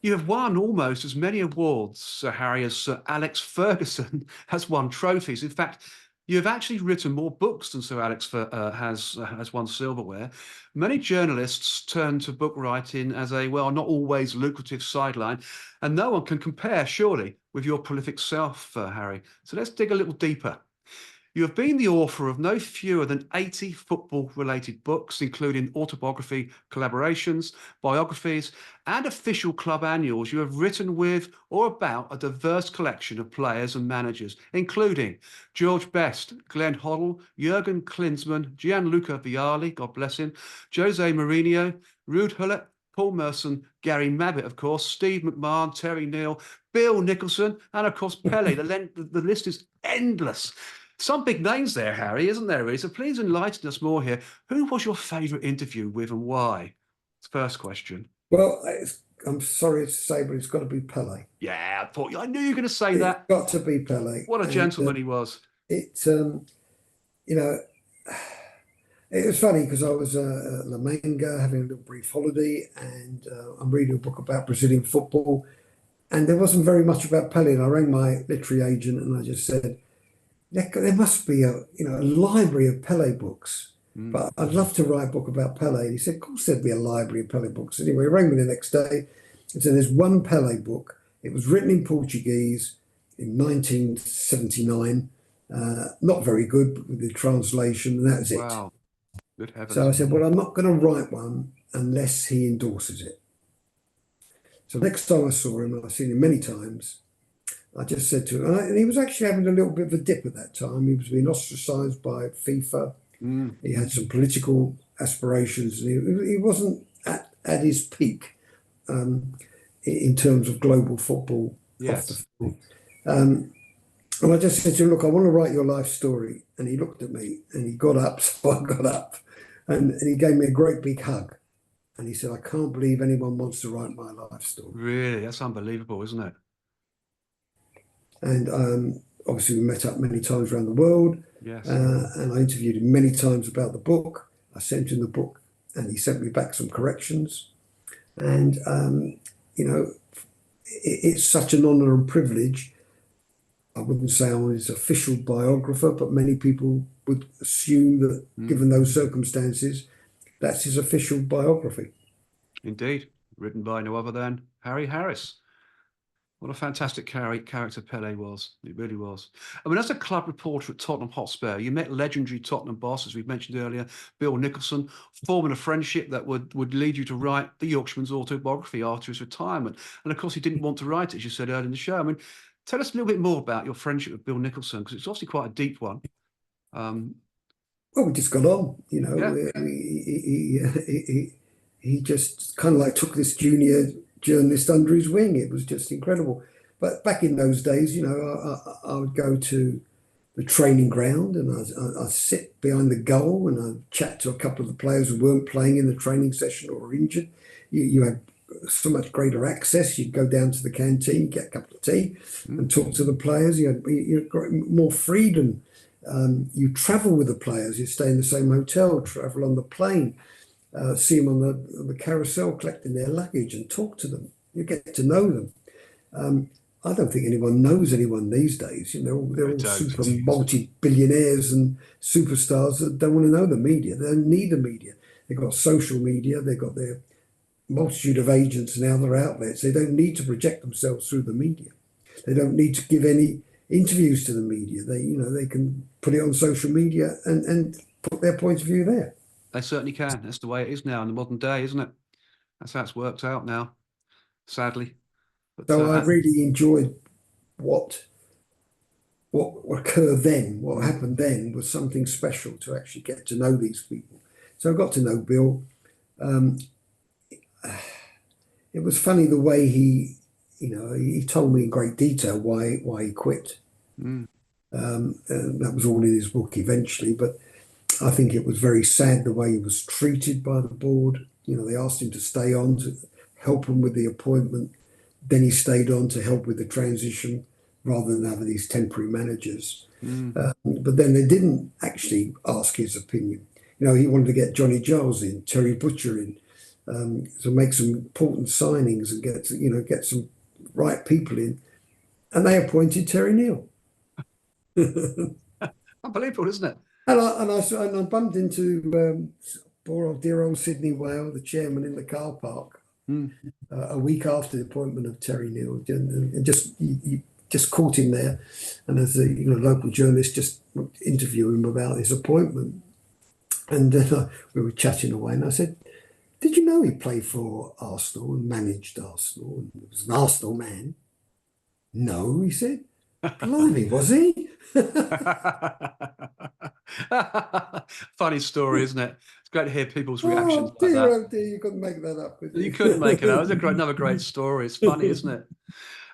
You have won almost as many awards, Sir Harry, as Sir Alex Ferguson has won trophies. In fact, you have actually written more books than Sir Alex has won silverware. Many journalists turn to book writing as a, well, not always lucrative sideline, and no one can compare, surely, with your prolific self, Harry. So let's dig a little deeper. You have been the author of no fewer than 80 football-related books, including autobiography, collaborations, biographies, and official club annuals. You have written with or about a diverse collection of players and managers, including George Best, Glenn Hoddle, Jurgen Klinsmann, Gianluca Vialli, God bless him, Jose Mourinho, Ruud Gullit, Paul Merson, Gary Mabbott, of course, Steve McMahon, Terry Neal, Bill Nicholson, and of course Pele. The list is endless. Some big names there, Harry, isn't there, really? So please enlighten us more here. Who was your favourite interview with and why? First question. Well, I'm sorry to say, but it's got to be Pele. Yeah, I knew you were going to say It's that. got to be Pele, What a and gentleman he was. it's you know. It was funny because I was at La Manga having a little brief holiday, and I'm reading a book about Brazilian football, and there wasn't very much about Pele. And I rang my literary agent and I just said, there must be a library of Pele books, Mm. but I'd love to write a book about Pele. And he said, of course there'd be a library of Pele books. Anyway, he rang me the next day, And so there's one Pele book. It was written in Portuguese in 1979. Not very good with the translation, and that's it. Wow. Good So I heavens. said, well, I'm not going to write one unless he endorses it. So next time I saw him, and I've seen him many times, I just said to him, and he was actually having a little bit of a dip at that time. He was being ostracized by FIFA. Mm, He had some political aspirations, and he wasn't at his peak in terms of global football off the yes. field. And I just said to him, look, I want to write your life story. And he looked at me and he got up. So I got up and he gave me a great big hug. And he said, I can't believe anyone wants to write my life story. Really, that's unbelievable, isn't it? And obviously, we met up many times around the world. Yes. And I interviewed him many times about the book. I sent him the book and he sent me back some corrections. And, you know, it's such an honor and privilege. I wouldn't say I'm his official biographer, but many people would assume that, given those circumstances, that's his official biography. Indeed. Written by no other than Harry Harris. What a fantastic character Pele was. It really was. I mean, as a club reporter at Tottenham Hotspur, you met legendary Tottenham boss, as we've mentioned earlier, Bill Nicholson, forming a friendship that would lead you to write the Yorkshireman's autobiography after his retirement. And of course, he didn't want to write it, as you said earlier in the show. I mean, tell us a little bit more about your friendship with Bill Nicholson, because it's obviously quite a deep one. Well, we just got on, you know. Yeah. He just kind of like took this junior journalist under his wing. It was just incredible. But back in those days, you know, I would go to the training ground and I'd sit behind the goal and I'd chat to a couple of the players who weren't playing in the training session or were injured. You had so much greater access. You'd go down to the canteen, get a cup of tea, and talk to the players. You got more freedom. You travel with the players. You stay in the same hotel, travel on the plane, see them on the carousel collecting their luggage, and talk to them. You get to know them. I don't think anyone knows anyone these days. You know, they're all super multi-billionaires and superstars that don't want to know the media. They don't need the media. They've got social media. They've got their multitude of agents and other outlets. They don't need to project themselves through the media. They don't need to give any interviews to the media. They can put it on social media and put their point of view there. They certainly can. That's the way it is now in the modern day, isn't it? That's how it's worked out now, sadly. But So I really enjoyed what occurred then. What happened then was something special to actually get to know these people. So I got to know Bill. It was funny the way he told me in great detail why he quit. And that was all in his book eventually, but I think it was very sad the way he was treated by the board. You know, they asked him to stay on to help him with the appointment. Then he stayed on to help with the transition rather than having these temporary managers. But then they didn't actually ask his opinion. You know, he wanted to get Johnny Giles in, Terry Butcher in, to make some important signings and get some right people in. And they appointed Terry Neal. unbelievable, isn't it? And I bumped into poor dear old Sidney Whale, the chairman, in the car park a week after the appointment of Terry Neal, and just caught him there. And as a local journalist, just interview him about his appointment. And we were chatting away, and I said, "Did you know he played for Arsenal and managed Arsenal and he was an Arsenal man?" "No," he said. "Blimey, was he?" Funny story, isn't it? It's great to hear people's reactions like that. Oh dear, you couldn't make that up, could you? You couldn't make it out. It was another great story. It's funny, isn't it?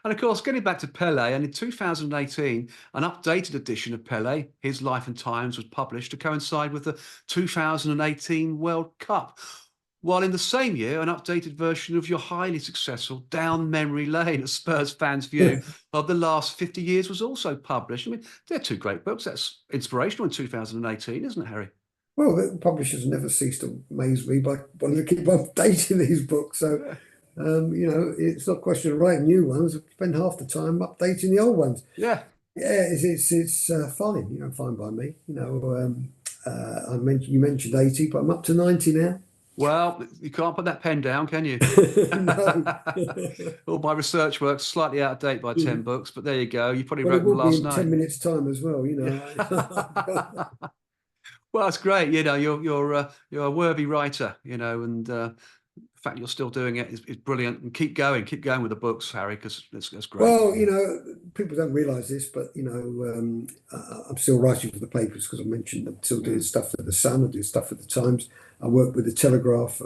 And of course, getting back to Pele, and in 2018, an updated edition of Pele, His Life and Times, was published to coincide with the 2018 World Cup. While in the same year, an updated version of your highly successful Down Memory Lane, a Spurs fan's view of the last 50 years, was also published. I mean, they're two great books. That's inspirational in 2018, isn't it, Harry? Well, the publishers never cease to amaze me by wanting to keep updating these books. So, it's not a question of writing new ones. I spend half the time updating the old ones. Yeah. Yeah, it's fine. Fine by me. You mentioned 80, but I'm up to 90 now. Well, you can't put that pen down, can you? No. All my research work's slightly out of date by 10 books, but there you go. You probably Well, it wrote them will be last in 10 night. minutes' time as well, Yeah. Well, that's great. You're a worthy writer, and the fact you're still doing it is brilliant. And keep going with the books, Harry, because that's great. Well, people don't realise this, but I'm still writing for the papers because I mentioned I'm still doing stuff for the Sun. I do stuff for the Times. I work with the Telegraph.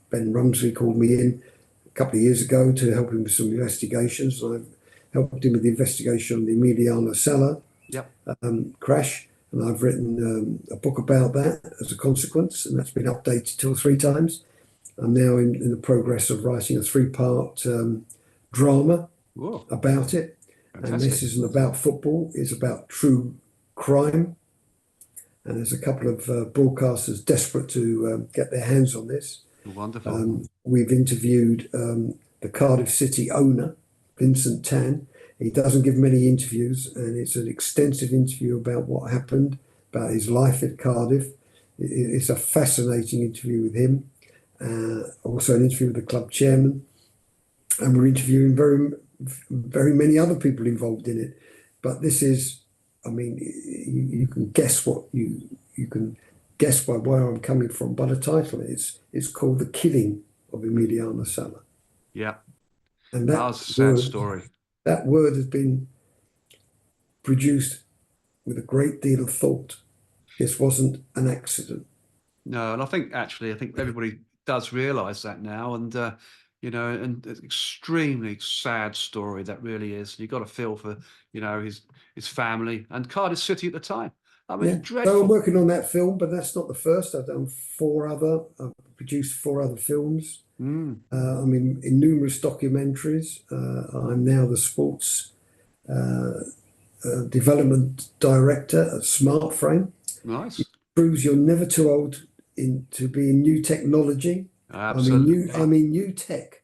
Ben Rumsey called me in a couple of years ago to help him with some investigations. I've helped him with the investigation on the Emiliano Sala Yep. crash, and I've written a book about that as a consequence, and that's been updated 2 or 3 times. I'm now in the progress of writing a 3-part drama Whoa, about it. And this fantastic. isn't about football, it's about true crime. And there's a couple of broadcasters desperate to get their hands on this. Wonderful. We've interviewed the Cardiff City owner, Vincent Tan. He doesn't give many interviews, and it's an extensive interview about what happened, about his life at Cardiff. It's a fascinating interview with him. Also an interview with the club chairman, and we're interviewing very, very many other people involved in it. But this is, I mean, you can guess what you can guess by where I'm coming from by the title. It's called The Killing of Emiliano Sala. Yeah, And that was a sad story. That word has been produced with a great deal of thought. This wasn't an accident. No, and I think everybody does realise that now, and and it's an extremely sad story that really is. You've got to feel for his family and Cardiff City at the time. I mean, Yeah. it's So I'm dreadful. working on that film, but that's not the first. I've produced 4 other films. Mm, I'm in numerous documentaries. I'm now the sports development director at SmartFrame. nice. Proves you're never too old to be in new technology. Absolutely. I'm in new tech.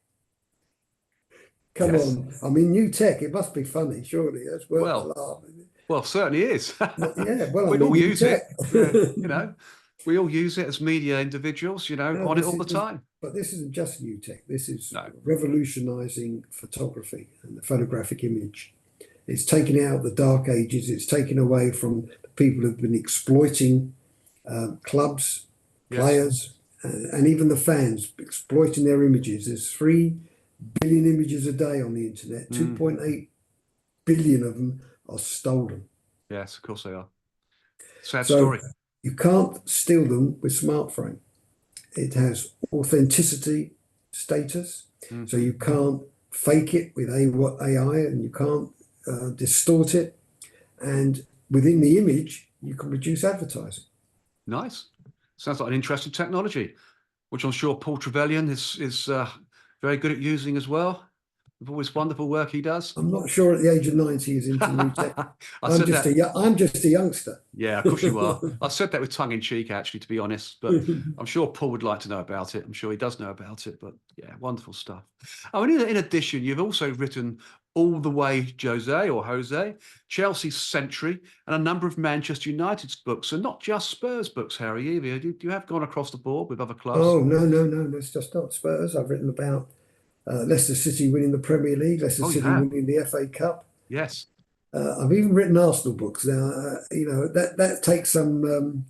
Come Yes. on, I'm in new tech. It must be funny, surely. That's worth a Well, laugh. well, certainly is. Yeah, well, We I'm in all new use it. tech. We all use it as media individuals. No, On it all the time. but this isn't just new tech. This is No. revolutionizing photography and the photographic image. It's taking out the dark ages. It's taken away from the people who've been exploiting clubs, Yes. players, and even the fans exploiting their images. There's 3 billion images a day on the internet. 2.8 billion of them are stolen. Yes, of course they are. Sad So story. you can't steal them with SmartFrame. It has authenticity status, so you can't fake it with AI, and you can't distort it. And within the image, you can produce advertising. Nice. Sounds like an interesting technology, which I'm sure Paul Trevelyan is very good at using as well. With all his wonderful work he does. I'm not sure at the age of 90 he's into new tech. I'm just a youngster. Yeah, of course you are. I said that with tongue in cheek, actually, to be honest. But I'm sure Paul would like to know about it. I'm sure he does know about it. But yeah, wonderful stuff. I mean, in addition, you've also written All the Way Jose, Chelsea's Century, and a number of Manchester United's books, and not just Spurs books, Harry, either. You have gone across the board with other clubs. Oh, no. It's just not Spurs. I've written about Leicester City winning the Premier League, Leicester City winning the FA Cup. Yes. I've even written Arsenal books. Now, that takes some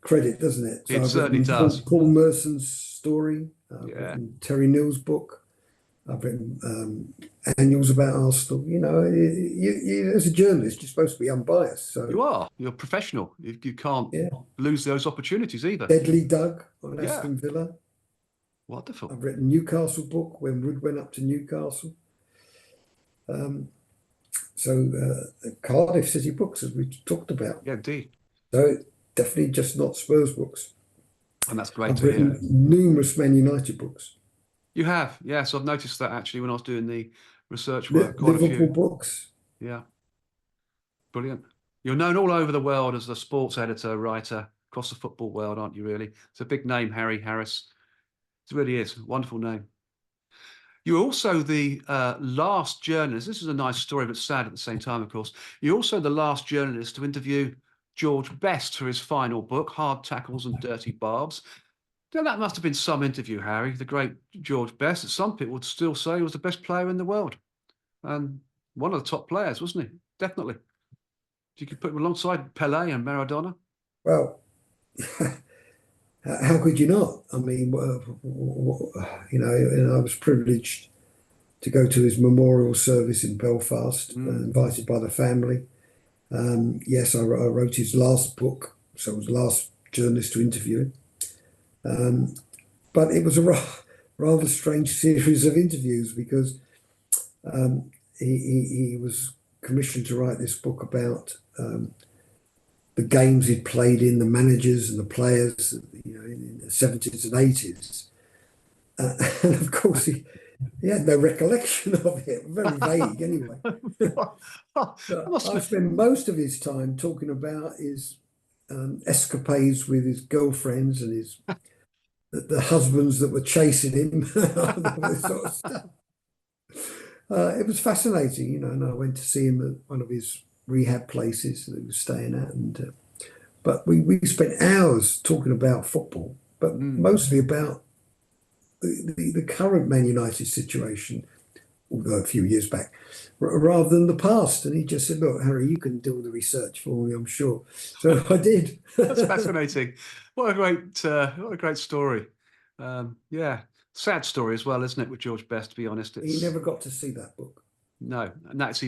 credit, doesn't it? So It I've certainly written does. Paul Merson's story. I've Yeah. written Terry Nill's book. I've written annuals about Arsenal. As a journalist, you're supposed to be unbiased. So You are. You're a professional. You can't lose those opportunities either. Deadly Doug on Aston Villa. Wonderful. I've written Newcastle book when Wood went up to Newcastle. Cardiff City books, as we talked about. Yeah, indeed. So definitely just not Spurs books. And that's great I've to hear. written numerous Man United books. You have, yes. I've noticed that actually when I was doing the research work. Quite Liverpool a few books. Yeah, brilliant. You're known all over the world as a sports editor, writer, across the football world, aren't you? Really, it's a big name, Harry Harris. It really is a wonderful name. You're also the last journalist. This is a nice story, but sad at the same time, of course. You're also the last journalist to interview George Best for his final book, Hard Tackles and Dirty Barbs. Yeah, that must have been some interview, Harry. The great George Best, that some people would still say was the best player in the world, and one of the top players, wasn't he? Definitely. You could put him alongside Pele and Maradona. Well, how could you not? I mean, and I was privileged to go to his memorial service in Belfast, Mm. invited by the family. Yes, I wrote his last book, so I was the last journalist to interview him. But it was a rather strange series of interviews because he was commissioned to write this book about the games he'd played in, the managers and the players, in the 70s and 80s. And of course, he had no recollection of it, very vague anyway. That must I have spent most of his time talking about his escapades with his girlfriends and the husbands that were chasing him, this sort of stuff. It was fascinating, and I went to see him at one of his rehab places that he was staying at, and but we spent hours talking about football, but been. mostly about the current Man United situation, although a few years back, rather than the past. And he just said, "Look, Harry, you can do all the research for me, I'm sure." So I did. That's fascinating. What a great story. Yeah, sad story as well, isn't it, with George Best? To be honest, He it's never got to see that book. no, and that's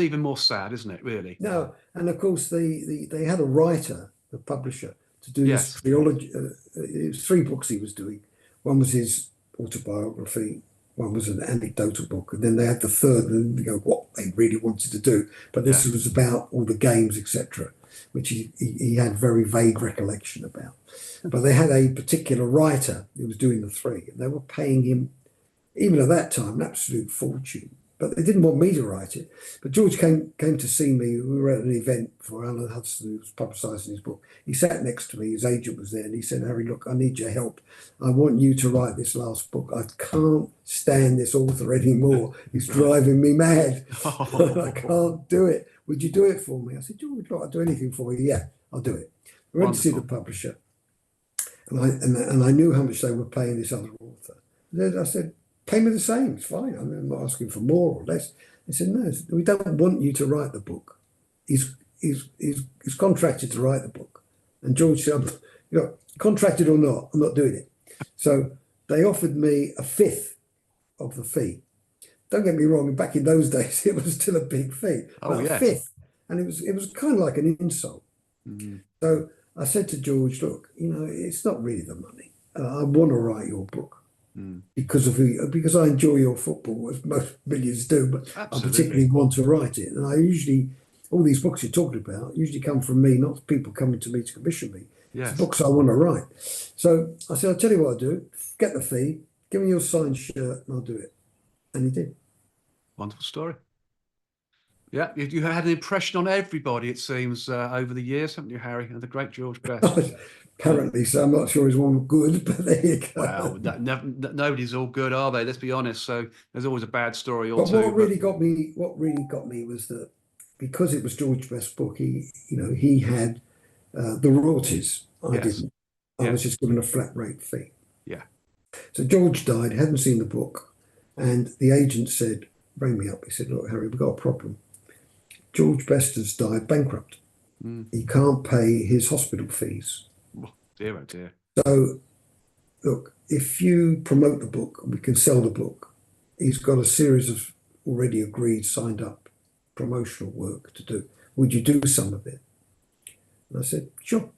even more sad, isn't it? Really? No, and of course they had a writer, the publisher, to do this Yes. trilogy. It was three books he was doing. One was his autobiography. One was an anecdotal book, and then they had the third, and they go what they really wanted to do. But this Yeah. was about all the games, etc., which he had very vague recollection about. But they had a particular writer who was doing the three, and they were paying him, even at that time, an absolute fortune. But they didn't want me to write it. But George came to see me. We were at an event for Alan Hudson, who was publicising his book. He sat next to me. His agent was there, and he said, "Harry, look, I need your help. I want you to write this last book. I can't stand this author anymore. He's driving me mad. I can't do it. Would you do it for me?" I said, "George, look, I'll do anything for you." "Yeah, I'll do it." We went to see the Wonderful. publisher, and I knew how much they were paying this other author. Then I said, "Pay me the same. It's fine. I'm not asking for more or less." They said, "No, we don't want you to write the book. He's contracted to write the book." And George said, "Contracted or not, I'm not doing it." So they offered me a fifth of the fee. Don't get me wrong. Back in those days, it was still a big fee, Oh but a yes. fifth, and it was kind of like an insult. Mm. So I said to George, "Look, it's not really the money. I want to write your book Mm. because I enjoy your football, as most millions do, but I Absolutely. particularly want to write it. And I usually, all these books you're talking about, usually come from me, not people coming to me to commission me. It's Yes. books I want to write." So I said, "I'll tell you what I'll do. Get the fee, give me your signed shirt, and I'll do it." And he did. Wonderful story. Yeah, you had an impression on everybody, it seems, over the years, haven't you, Harry? And the great George Best. Apparently, so I'm not sure he's one good, but there you Well, go. nobody's all good, are they? Let's be honest. So there's always a bad story or But two. But what really got me was that because it was George Best's book, he had the royalties. I yes, didn't. I was yes, just given a flat rate fee. yeah. So George died, hadn't seen the book, and the agent said, rang me up. He said, "Look, Harry, we've got a problem. George Best has died bankrupt. Mm. He can't pay his hospital fees. Oh, dear, oh dear. So look, if you promote the book, we can sell the book. He's got a series of already agreed, signed up promotional work to do. Would you do some of it?" And I said, "Sure."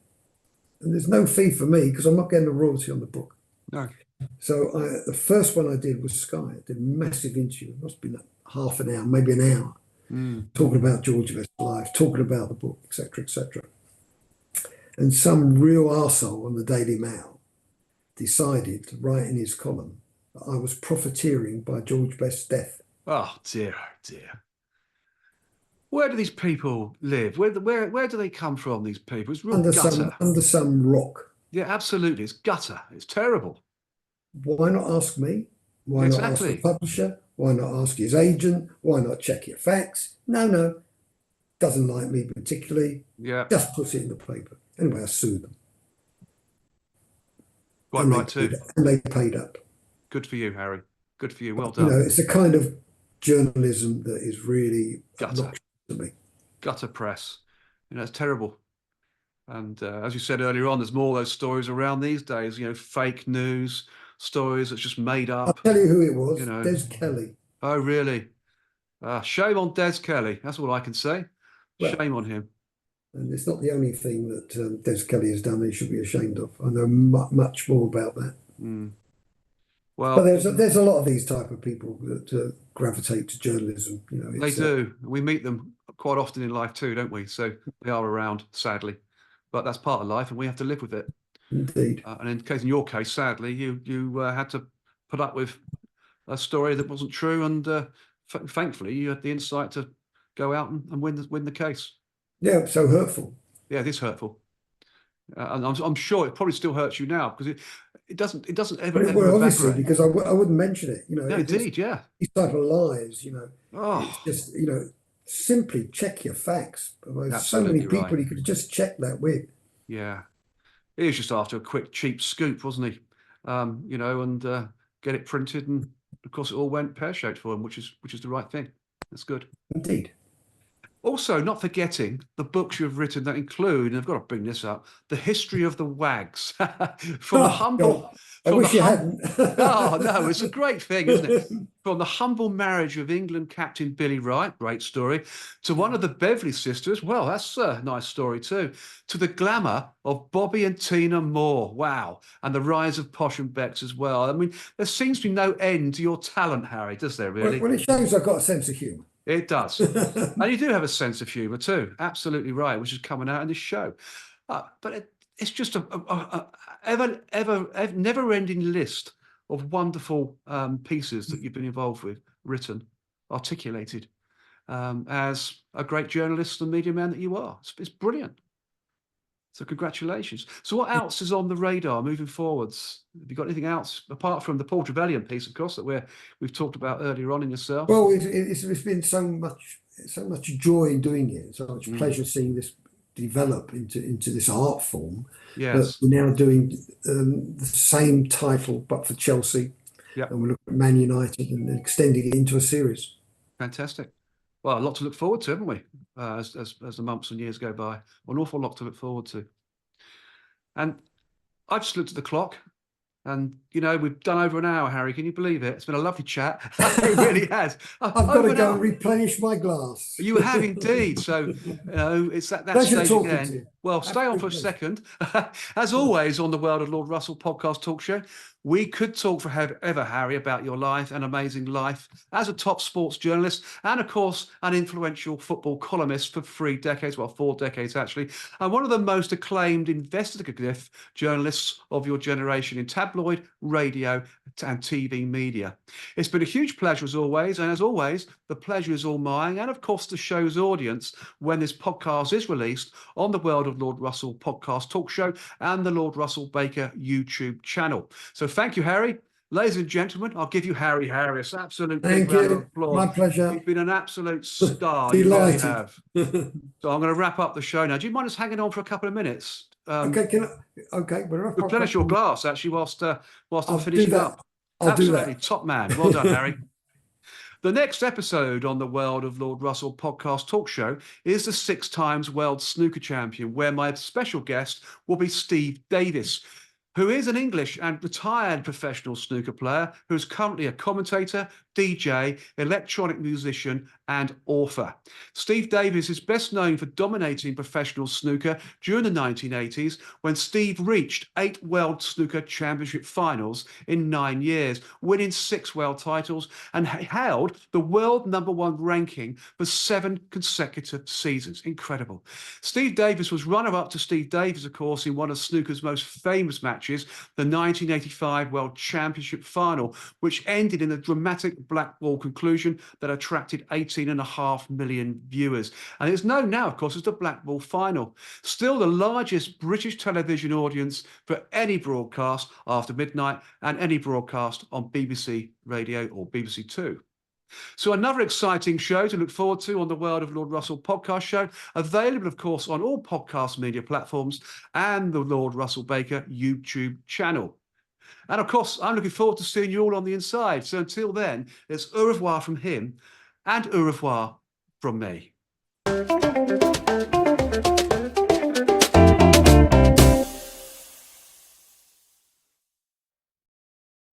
And there's no fee for me because I'm not getting a royalty on the book. No. So the first one I did was Sky. I did a massive interview. It must have been half an hour, maybe an hour, Mm. talking about George Best's life, talking about the book, etc., etc. And some real arsehole on the Daily Mail decided to write in his column that I was profiteering by George Best's death. Oh dear, oh dear. Where do these people live? Where do they come from? These people? It's real gutter. Under some rock. Yeah, absolutely. It's gutter. It's terrible. Why not ask me? Why not ask the Exactly. publisher? Why not ask his agent? Why not check your facts? No, doesn't like me particularly. Yeah. Just put it in the paper. Anyway, I sued them. Quite right too. And they paid up. Good for you, Harry. Good for you. Well You know, done. it's a kind of journalism that is really Gutter. obnoxious to me. Gutter press. It's terrible. And as you said earlier on, there's more of those stories around these days, fake news, stories that's just made I'll up, tell you who it you was, know. Des Kelly. Oh, really? Shame on Des Kelly. That's all I can say. Well, Shame on him. and it's not the only thing that Des Kelly has done that he should be ashamed of. I know much more about that. Mm. But Well, there's a lot of these type of people that gravitate to journalism. You know, they it's do. We meet them quite often in life too, don't we? So they are around, sadly. But that's part of life and we have to live with it. indeed. And in your case, sadly, you had to put up with a story that wasn't true, and thankfully, you had the insight to go out and win the case. Yeah, so hurtful. Yeah, it is hurtful, and I'm sure it probably still hurts you now because it doesn't ever Well, obviously, evaporate. because I wouldn't mention it. You know, No, if it's indeed, yeah. these type of lies, it's Oh, just, simply check your facts. There's so many absolutely right. people you could just check that with. Yeah, he was just after a quick, cheap scoop, wasn't he? And get it printed, and of course, it all went pear-shaped for him, which is the right thing. That's good. Indeed. Also, not forgetting the books you've written that include, and I've got to bring this up, the history of the Wags, from the Oh, humble, God, I from the wish you hum. hadn't. Oh no, it's a great thing, isn't it? From the humble marriage of England captain Billy Wright, great story, to one of the Beverley sisters, well, that's a nice story too, to the glamour of Bobby and Tina Moore, wow, and the rise of Posh and Becks as well. I mean, there seems to be no end to your talent, Harry, does there really? Well, it shows I've got a sense of humour. It does. And you do have a sense of humour too. Absolutely right, which is coming out in this show. But it's just a never-ending list of wonderful pieces that you've been involved with, written, articulated, as a great journalist and media man that you are. It's brilliant. So congratulations. So what else is on the radar moving forwards? Have you got anything else apart from the Paul Trevelyan piece, of course, that we've talked about earlier on in yourself? Well, it's been so much joy in doing it, so much pleasure seeing this develop into this art form. That Yes. we're now doing the same title, but for Chelsea, Yeah. and we're looking at Man United and extending it into a series. Fantastic. Well, a lot to look forward to, haven't we? As the months and years go by, an awful lot to look forward to. And I've just looked at the clock, and we've done over an hour, Harry. Can you believe it? It's been a lovely chat. It really has. I've got Over to an go hour. and replenish my glass. You have indeed. So, it's that Pleasure stage talking again. to you. Well, stay on for a second. As always, on the World of Lord Russell podcast talk show, we could talk forever, Harry, about your life, an amazing life as a top sports journalist, and of course, an influential football columnist for 4 decades actually, and one of the most acclaimed investigative journalists of your generation in tabloid, radio, and TV media. It's been a huge pleasure as always, and as always, the pleasure is all mine, and of course the show's audience when this podcast is released on the World of Lord Russell podcast talk show and the Lord Russell Baker YouTube channel. So thank you, Harry. Ladies and gentlemen, I'll give you Harry Harris. Absolute big Thank round of you. applause. My pleasure. You've been an absolute star. You really Delighted. have. So I'm going to wrap up the show now. Do you mind us hanging on for a couple of minutes? Okay, okay. Replenish your glass, actually, whilst I'm finishing up. I'll do Absolutely, that. top man. Well done, Harry. The next episode on the World of Lord Russell podcast talk show is the 6 times world snooker champion, where my special guest will be Steve Davis, who is an English and retired professional snooker player who is currently a commentator, DJ, electronic musician, and author. Steve Davis is best known for dominating professional snooker during the 1980s when Steve reached 8 World Snooker Championship finals in 9 years, winning 6 world titles, and held the world #1 ranking for 7 consecutive seasons. Incredible. Steve Davis was runner-up to Steve Davis, of course, in one of snooker's most famous matches, the 1985 World Championship final, which ended in a dramatic black ball conclusion that attracted 18.5 million viewers. And it's known now, of course, as the Black Ball Final. Still the largest British television audience for any broadcast after midnight and any broadcast on BBC Radio or BBC Two. So another exciting show to look forward to on the World of Lord Russell podcast show, available, of course, on all podcast media platforms and the Lord Russell Baker YouTube channel. And of course, I'm looking forward to seeing you all on the inside. So until then, it's au revoir from him and au revoir from me.